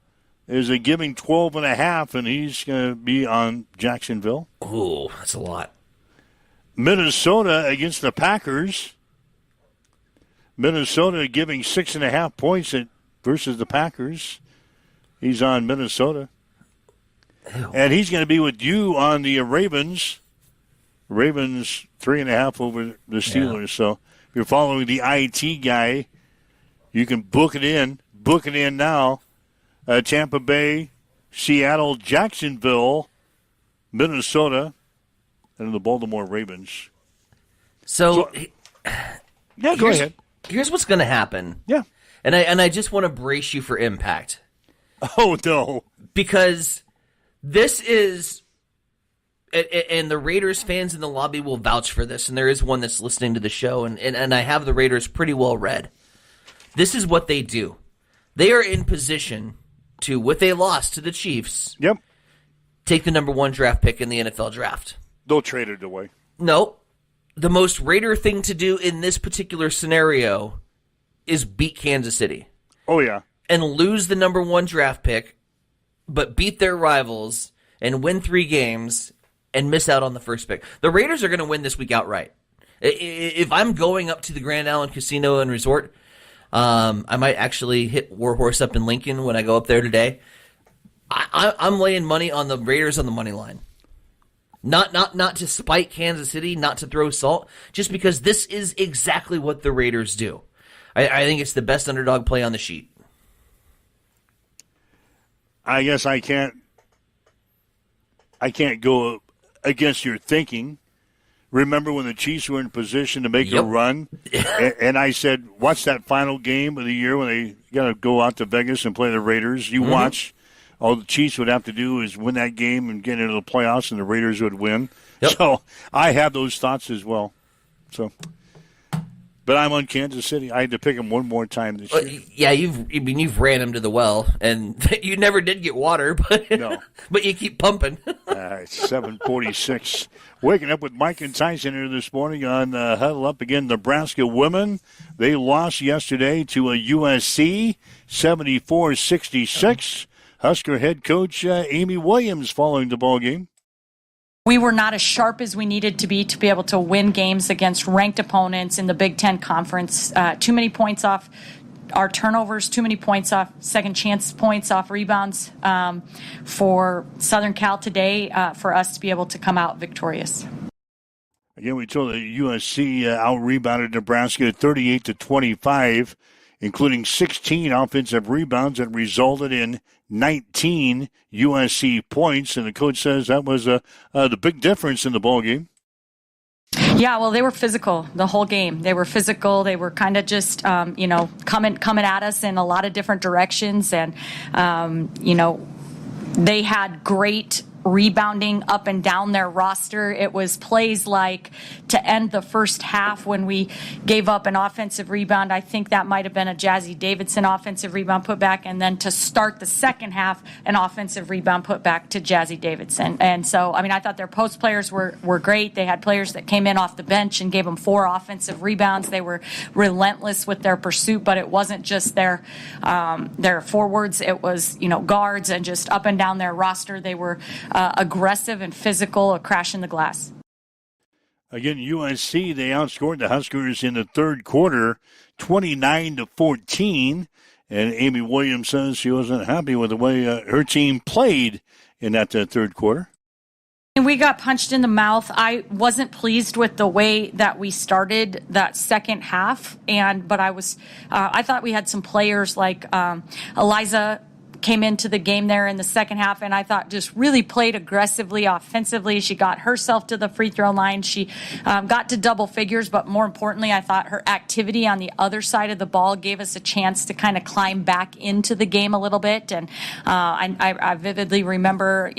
is a giving 12.5, and he's going to be on Jacksonville. Oh, that's a lot. Minnesota against the Packers. Minnesota giving 6.5 points versus the Packers. He's on Minnesota. Ew. And he's going to be with you on the Ravens. Ravens 3.5 over the Steelers. Yeah. So if you're following the IT guy, you can book it in. Book it in now. Tampa Bay, Seattle, Jacksonville, Minnesota, and the Baltimore Ravens. So go ahead. Here's what's going to happen. Yeah. And I just want to brace you for impact. Oh, no. Because this is, and the Raiders fans in the lobby will vouch for this, and there is one that's listening to the show, and I have the Raiders pretty well read. This is what they do. They are in position to, with a loss to the Chiefs, take the number 1 draft pick in the NFL draft. They'll trade it away. No. the most Raider thing to do in this particular scenario is beat Kansas City. Oh, yeah. And lose the number 1 draft pick, but beat their rivals and win 3 games and miss out on the first pick. The Raiders are going to win this week outright. If I'm going up to the Grand Island Casino and Resort, I might actually hit Warhorse up in Lincoln when I go up there today. I'm laying money on the Raiders on the money line. Not to spite Kansas City, not to throw salt, just because this is exactly what the Raiders do. I think it's the best underdog play on the sheet. I guess I can't go against your thinking. Remember when the Chiefs were in position to make a run? And I said, watch that final game of the year when they got to go out to Vegas and play the Raiders. You watch. All the Chiefs would have to do is win that game and get into the playoffs, and the Raiders would win. Yep. So I have those thoughts as well. So, but I'm on Kansas City. I had to pick them one more time this year. Yeah, you've ran them to the well, and you never did get water, but no. But you keep pumping. It's 7:46. Waking up with Mike and Tyson here this morning on Huddle Up. Again, Nebraska women. They lost yesterday to a USC, 74-66. Husker head coach Amy Williams following the ball game. We were not as sharp as we needed to be able to win games against ranked opponents in the Big Ten Conference. Too many points off our turnovers, too many points off second chance points off rebounds for Southern Cal today for us to be able to come out victorious. Again, we told the USC out-rebounded Nebraska 38-25, including 16 offensive rebounds that resulted in 19 USC points, and the coach says that was the big difference in the ball game. Yeah, well, they were physical the whole game. They were physical. They were kind of just, coming at us in a lot of different directions, and they had great rebounding up and down their roster. It was plays like to end the first half when we gave up an offensive rebound. I think that might have been a Jazzy Davidson offensive rebound put back, and then to start the second half, an offensive rebound put back to Jazzy Davidson. And so, I thought their post players were great. They had players that came in off the bench and gave them 4 offensive rebounds. They were relentless with their pursuit, but it wasn't just their forwards. It was, guards and just up and down their roster. They were aggressive and physical, a crash in the glass. Again, USC, they outscored the Huskers in the third quarter, 29-14. And Amy Williams says she wasn't happy with the way her team played in that third quarter. And we got punched in the mouth. I wasn't pleased with the way that we started that second half, but I thought we had some players like Eliza came into the game there in the second half, and I thought just really played aggressively offensively. She got herself to the free throw line. She got to double figures, but more importantly, I thought her activity on the other side of the ball gave us a chance to kind of climb back into the game a little bit. And I vividly remember,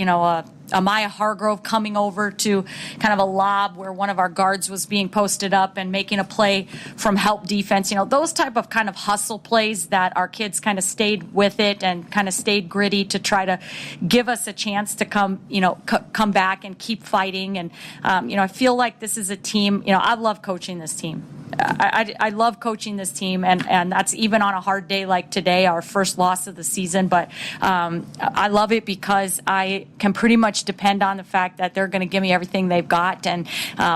Amaya Hargrove coming over to kind of a lob where one of our guards was being posted up and making a play from help defense. Those type of kind of hustle plays that our kids kind of stayed with it and kind of stayed gritty to try to give us a chance to come back and keep fighting. And, I feel like this is a team, I love coaching this team. I love coaching this team, and that's even on a hard day like today, our first loss of the season. But I love it because I can pretty much depend on the fact that they're going to give me everything they've got, and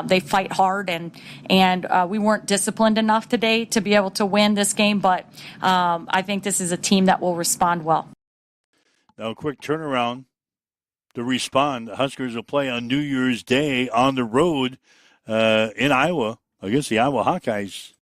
they fight hard. And we weren't disciplined enough today to be able to win this game, but I think this is a team that will respond well. Now, a quick turnaround to respond. The Huskers will play on New Year's Day on the road in Iowa against the Iowa Hawkeyes.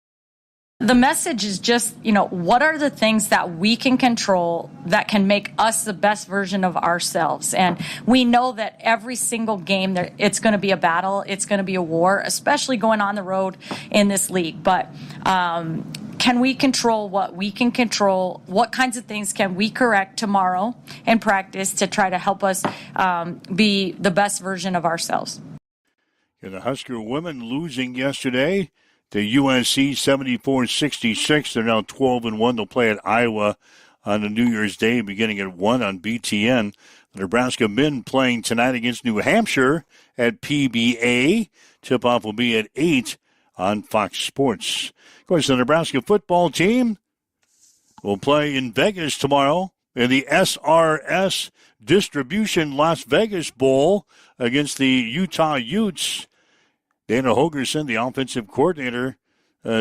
The message is just, what are the things that we can control that can make us the best version of ourselves? And we know that every single game, it's going to be a battle. It's going to be a war, especially going on the road in this league. But can we control what we can control? What kinds of things can we correct tomorrow in practice to try to help us be the best version of ourselves? And the Husker women losing yesterday to USC 74-66. They're now 12-1. They'll play at Iowa on the New Year's Day, beginning at 1 on BTN. The Nebraska men playing tonight against New Hampshire at PBA. Tip-off will be at 8 on Fox Sports. Of course, the Nebraska football team will play in Vegas tomorrow in the SRS Distribution Las Vegas Bowl against the Utah Utes. Dana Holgerson, the offensive coordinator,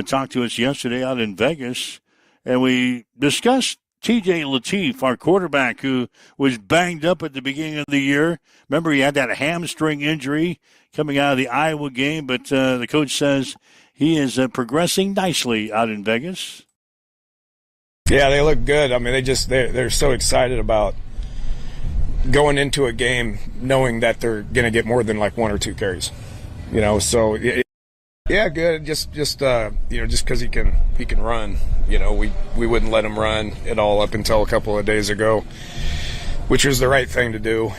talked to us yesterday out in Vegas, and we discussed T.J. Lateef, our quarterback, who was banged up at the beginning of the year. Remember, he had that hamstring injury coming out of the Iowa game, but the coach says he is progressing nicely out in Vegas. Yeah, they look good. I mean, they're so excited about going into a game knowing that they're going to get more than like 1 or 2 carries. So yeah, good. Just because he can run. We wouldn't let him run at all up until a couple of days ago, which was the right thing to do.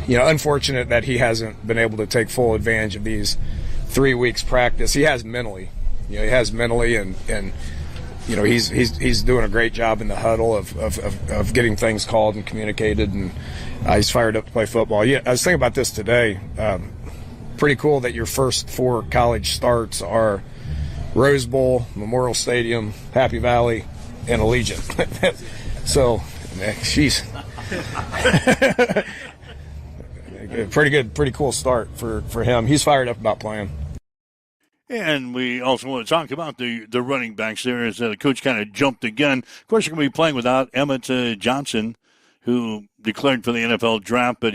Unfortunate that he hasn't been able to take full advantage of these 3 weeks practice. He has mentally, and he's doing a great job in the huddle of getting things called and communicated, and he's fired up to play football. Yeah, I was thinking about this today. Pretty cool that your first 4 college starts are Rose Bowl, Memorial Stadium, Happy Valley, and Allegiant. So, sheesh. Pretty cool start for him. He's fired up about playing. And we also want to talk about the running backs there as the coach kind of jumped the gun. Of course, you're going to be playing without Emmett Johnson, who declared for the NFL draft, but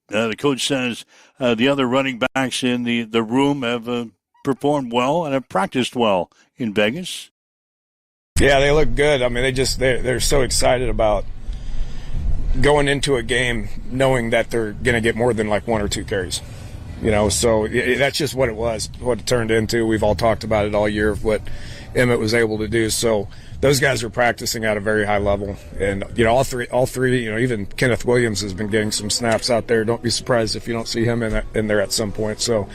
the coach says the other running backs in the room have performed well and have practiced well in Vegas. Yeah, they look good. I mean, they're so excited about going into a game knowing that they're going to get more than like 1 or 2 carries. So that's just what it was, what it turned into. We've all talked about it all year of what Emmett was able to do. So those guys are practicing at a very high level. And, all three, even Kenneth Williams has been getting some snaps out there. Don't be surprised if you don't see him in there at some point. So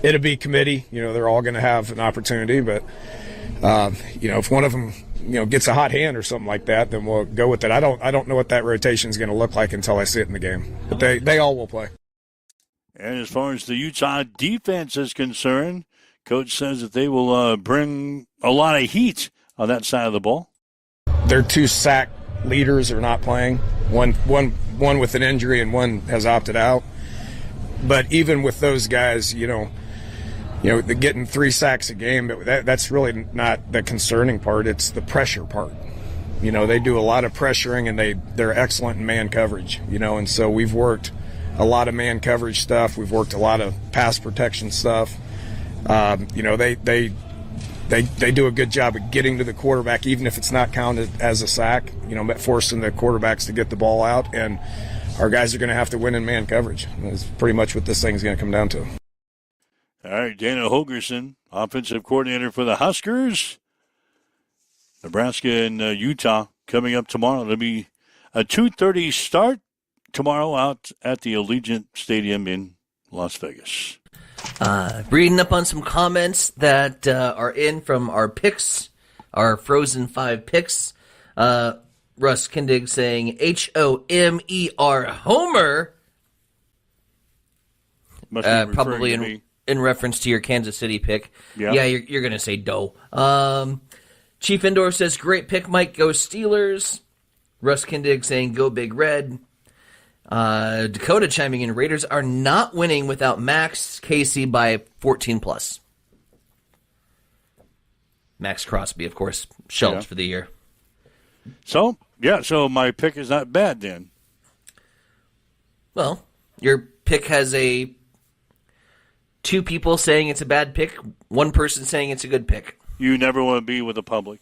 it'll be committee. They're all going to have an opportunity. But, if one of them, gets a hot hand or something like that, then we'll go with it. I don't know what that rotation is going to look like until I see it in the game. But they all will play. And as far as the Utah defense is concerned, coach says that they will bring a lot of heat on that side of the ball. Their 2 sack leaders are not playing. One with an injury and one has opted out. But even with those guys, they're getting 3 sacks a game. But that's really not the concerning part. It's the pressure part. They do a lot of pressuring, and they're excellent in man coverage. And so we've worked a lot of man coverage stuff. We've worked a lot of pass protection stuff. They do a good job of getting to the quarterback, even if it's not counted as a sack, forcing the quarterbacks to get the ball out. And our guys are going to have to win in man coverage. That's pretty much what this thing's going to come down to. All right, Dana Holgerson, offensive coordinator for the Huskers. Nebraska and Utah coming up tomorrow. It'll be a 2:30 start tomorrow out at the Allegiant Stadium in Las Vegas. Reading up on some comments that are in from our picks, our Frozen 5 picks. Russ Kindig saying Homer, Homer. Probably in reference to your Kansas City pick. Yeah, you're going to say Doe. Chief Indoor says, great pick, Mike. Go Steelers. Russ Kindig saying, go Big Red. Dakota chiming in, Raiders are not winning without Max Casey by 14+. Max Crosby, of course, shelved for the year. So my pick is not bad then. Well, your pick has 2 people saying it's a bad pick, 1 person saying it's a good pick. You never want to be with the public.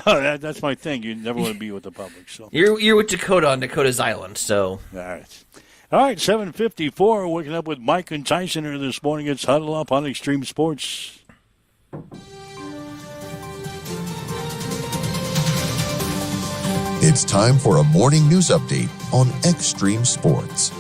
No, that's my thing. You never want to be with the public. So you're with Dakota on Dakota's Island. So all right, 7:54. Waking up with Mike and Tyson here this morning. It's Huddle Up on Extreme Sports. It's time for a morning news update on Extreme Sports.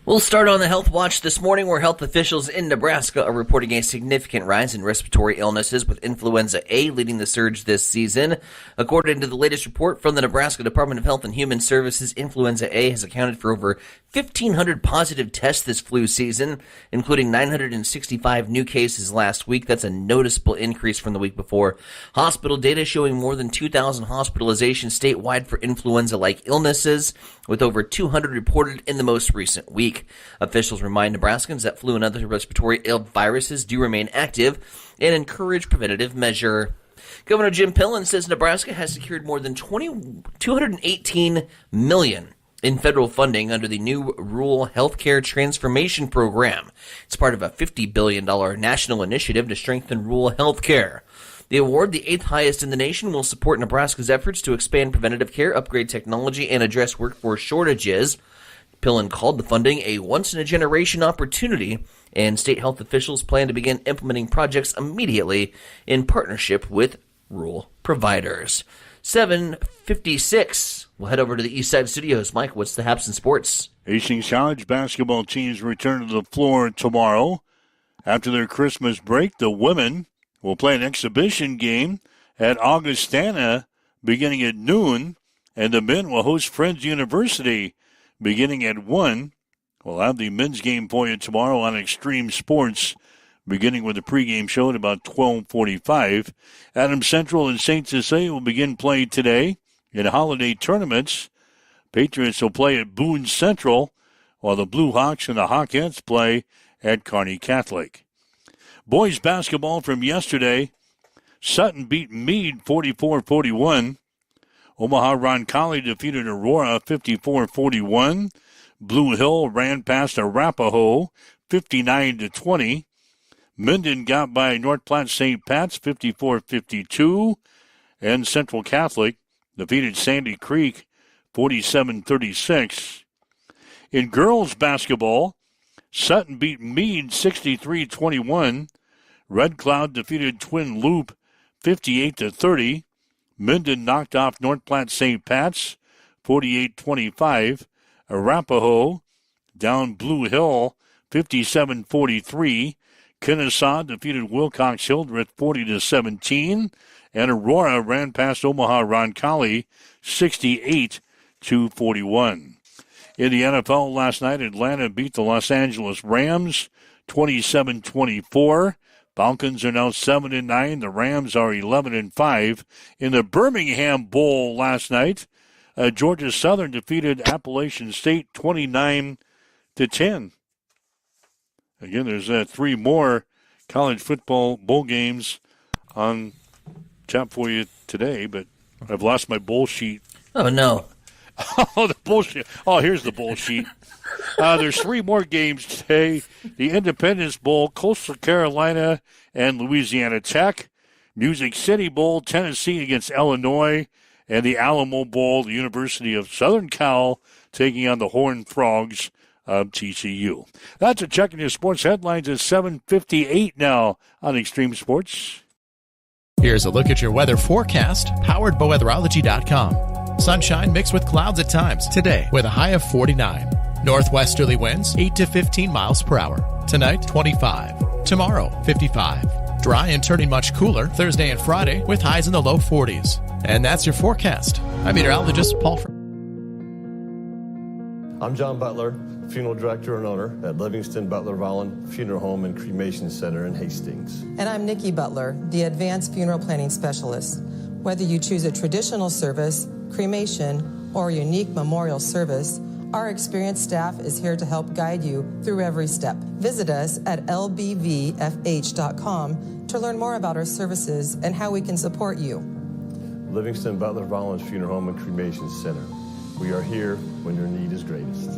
We'll start on the Health Watch this morning, where health officials in Nebraska are reporting a significant rise in respiratory illnesses, with influenza A leading the surge this season. According to the latest report from the Nebraska Department of Health and Human Services, influenza A has accounted for over 1,500 positive tests this flu season, including 965 new cases last week. That's a noticeable increase from the week before. Hospital data showing more than 2,000 hospitalizations statewide for influenza-like illnesses, with over 200 reported in the most recent week. Officials remind Nebraskans that flu and other respiratory ill viruses do remain active and encourage preventative measure. Governor Jim Pillen says Nebraska has secured more than $218 million in federal funding under the new Rural Healthcare Transformation Program. It's part of a $50 billion national initiative to strengthen rural healthcare. The award, the 8th highest in the nation, will support Nebraska's efforts to expand preventative care, upgrade technology, and address workforce shortages. Pillen called the funding a once-in-a-generation opportunity, and state health officials plan to begin implementing projects immediately in partnership with rural providers. 7:56. We'll head over to the East Side Studios. Mike, what's the haps in sports? Hastings College basketball teams return to the floor tomorrow. After their Christmas break, the women will play an exhibition game at Augustana beginning at noon, and the men will host Friends University beginning at 1. We'll have the men's game for you tomorrow on Extreme Sports, beginning with the pregame show at about 12:45. Adams Central and St. Cecilia will begin play today in holiday tournaments. Patriots will play at Boone Central, while the Blue Hawks and the Hawkettes play at Kearney Catholic. Boys basketball from yesterday. Sutton beat Meade 44-41. Omaha Roncalli defeated Aurora 54-41. Blue Hill ran past Arapahoe 59-20. Minden got by North Platte St. Pat's 54-52. And Central Catholic defeated Sandy Creek 47-36. In girls basketball, Sutton beat Meade 63-21. Red Cloud defeated Twin Loop 58-30. Minden knocked off North Platte St. Pat's 48-25. Arapahoe down Blue Hill 57-43. Kennesaw defeated Wilcox Hildreth 40-17. And Aurora ran past Omaha Roncalli 68-41. In the NFL last night, Atlanta beat the Los Angeles Rams 27-24. Falcons are now 7-9. The Rams are 11-5. In the Birmingham Bowl last night, Georgia Southern defeated Appalachian State 29-10. Again, there's 3 more college football bowl games on tap for you today, but I've lost my bowl sheet. Oh, no. Oh, the bullshit. Oh, here's the bullshit. There's 3 more games today. The Independence Bowl, Coastal Carolina and Louisiana Tech. Music City Bowl, Tennessee against Illinois. And the Alamo Bowl, the University of Southern Cal taking on the Horned Frogs of TCU. That's a check in your sports headlines at 7:58 now on Extreme Sports. Here's a look at your weather forecast, powered by weatherology.com. Sunshine mixed with clouds at times today with a high of 49. Northwesterly winds 8 to 15 miles per hour. Tonight, 25. Tomorrow, 55. Dry and turning much cooler Thursday and Friday with highs in the low 40s. And that's your forecast. I'm meteorologist Paul. I'm John Butler, funeral director and owner at Livingston Butler Volland Funeral Home and Cremation Center in Hastings. And I'm Nikki Butler, the advanced funeral planning specialist. Whether you choose a traditional service, cremation, or a unique memorial service, our experienced staff is here to help guide you through every step. Visit us at lbvfh.com to learn more about our services and how we can support you. Livingston Butler Volland Funeral Home and Cremation Center. We are here when your need is greatest.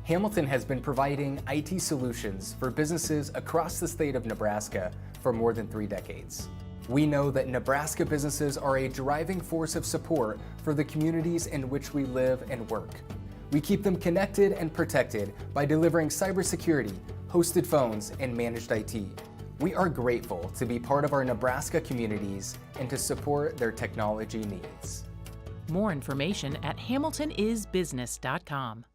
Hamilton has been providing IT solutions for businesses across the state of Nebraska for more than 3 decades. We know that Nebraska businesses are a driving force of support for the communities in which we live and work. We keep them connected and protected by delivering cybersecurity, hosted phones, and managed IT. We are grateful to be part of our Nebraska communities and to support their technology needs. More information at hamiltonisbusiness.com.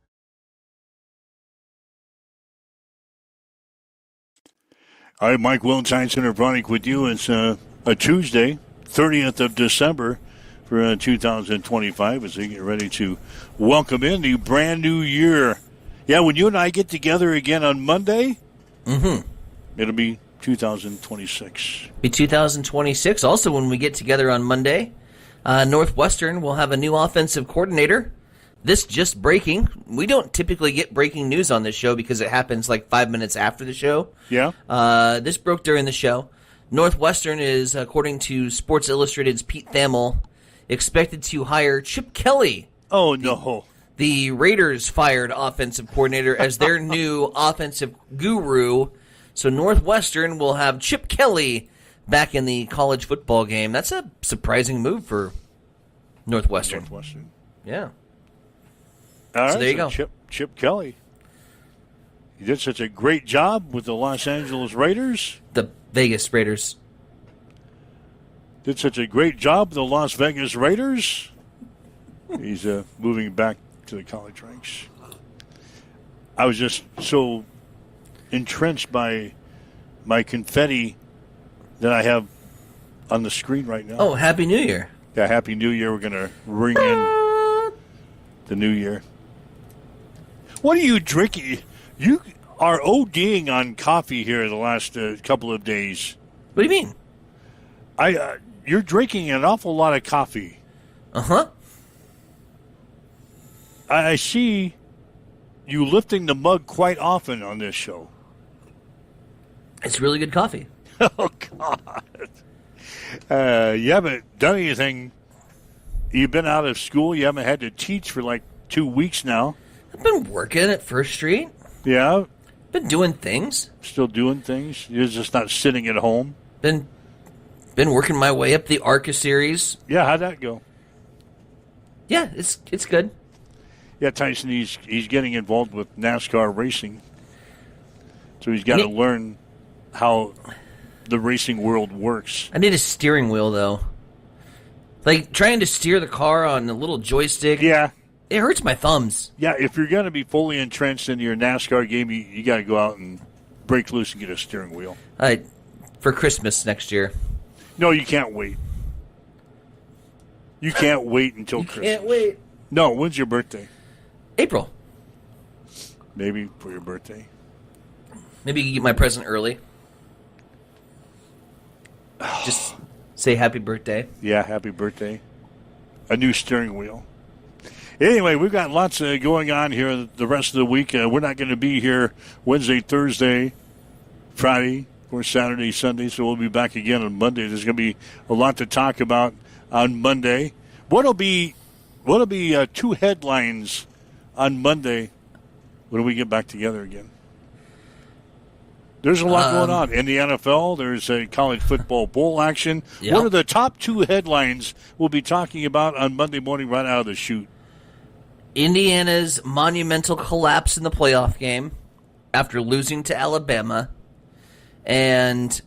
All right, Mike Wiltshire of Bronick with you. It's a Tuesday, 30th of December for 2025 as we get ready to welcome in the brand new year. Yeah, when you and I get together again on Monday, it'll be 2026. Be 2026. Also, when we get together on Monday, Northwestern will have a new offensive coordinator. This just breaking. We don't typically get breaking news on this show because it happens like 5 minutes after the show. Yeah. This broke during the show. Northwestern is, according to Sports Illustrated's Pete Thamel, expected to hire Chip Kelly. Oh, no. The Raiders fired offensive coordinator as their new offensive guru. So Northwestern will have Chip Kelly back in the college football game. That's a surprising move for Northwestern. Yeah. All right, so there you go. Chip Kelly. He did such a great job with the Los Angeles Raiders. The Vegas Raiders. Did such a great job with the Las Vegas Raiders. He's moving back to the college ranks. I was just so entrenched by my confetti that I have on the screen right now. Oh, Happy New Year. Yeah, Happy New Year. We're going to ring in the new year. What are you drinking? You are ODing on coffee here the last couple of days. What do you mean? You're drinking an awful lot of coffee. Uh-huh. I see you lifting the mug quite often on this show. It's really good coffee. Oh, God. You haven't done anything. You've been out of school. You haven't had to teach for like 2 weeks now. I've been working at First Street. Yeah. Been doing things. Still doing things. You're just not sitting at home. Been working my way up the ARCA series. Yeah, how'd that go? Yeah, it's good. Yeah, Tyson, he's getting involved with NASCAR racing. So he's got to learn how the racing world works. I need a steering wheel, though. Like, trying to steer the car on a little joystick. Yeah. It hurts my thumbs. Yeah, if you're going to be fully entrenched in your NASCAR game, you got to go out and break loose and get a steering wheel. For Christmas next year. No, you can't wait. You can't wait until Christmas. Can't wait. No, when's your birthday? April. Maybe for your birthday. Maybe you can get my present early. Just say happy birthday. Yeah, happy birthday. A new steering wheel. Anyway, we've got lots going on here the rest of the week. We're not going to be here Wednesday, Thursday, Friday, or Saturday, Sunday, so we'll be back again on Monday. There's going to be a lot to talk about on Monday. What'll be 2 headlines on Monday when we get back together again? There's a lot going on. In the NFL, there's a college football bowl action. Yep. What are the top 2 headlines we'll be talking about on Monday morning right out of the chute? Indiana's monumental collapse in the playoff game after losing to Alabama. And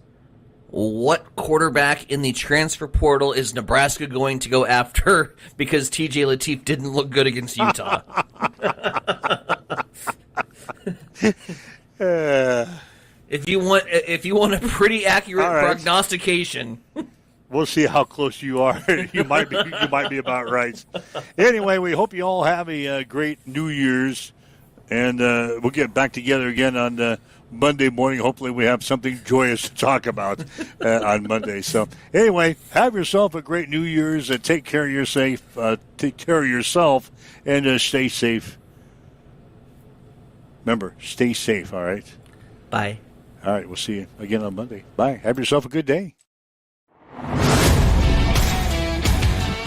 what quarterback in the transfer portal is Nebraska going to go after because TJ Lateef didn't look good against Utah? If you want a pretty accurate prognostication. We'll see how close you are. You might be about right. Anyway, we hope you all have a great New Year's, and we'll get back together again on Monday morning. Hopefully, we have something joyous to talk about on Monday. So, anyway, have yourself a great New Year's. Take care of yourself, and stay safe. Remember, stay safe. All right. Bye. All right. We'll see you again on Monday. Bye. Have yourself a good day.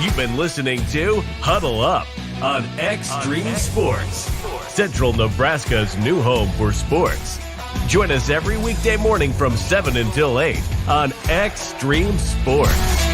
You've been listening to Huddle Up on Extreme Sports, Central Nebraska's new home for sports. Join us every weekday morning from 7 until 8 on Extreme Sports.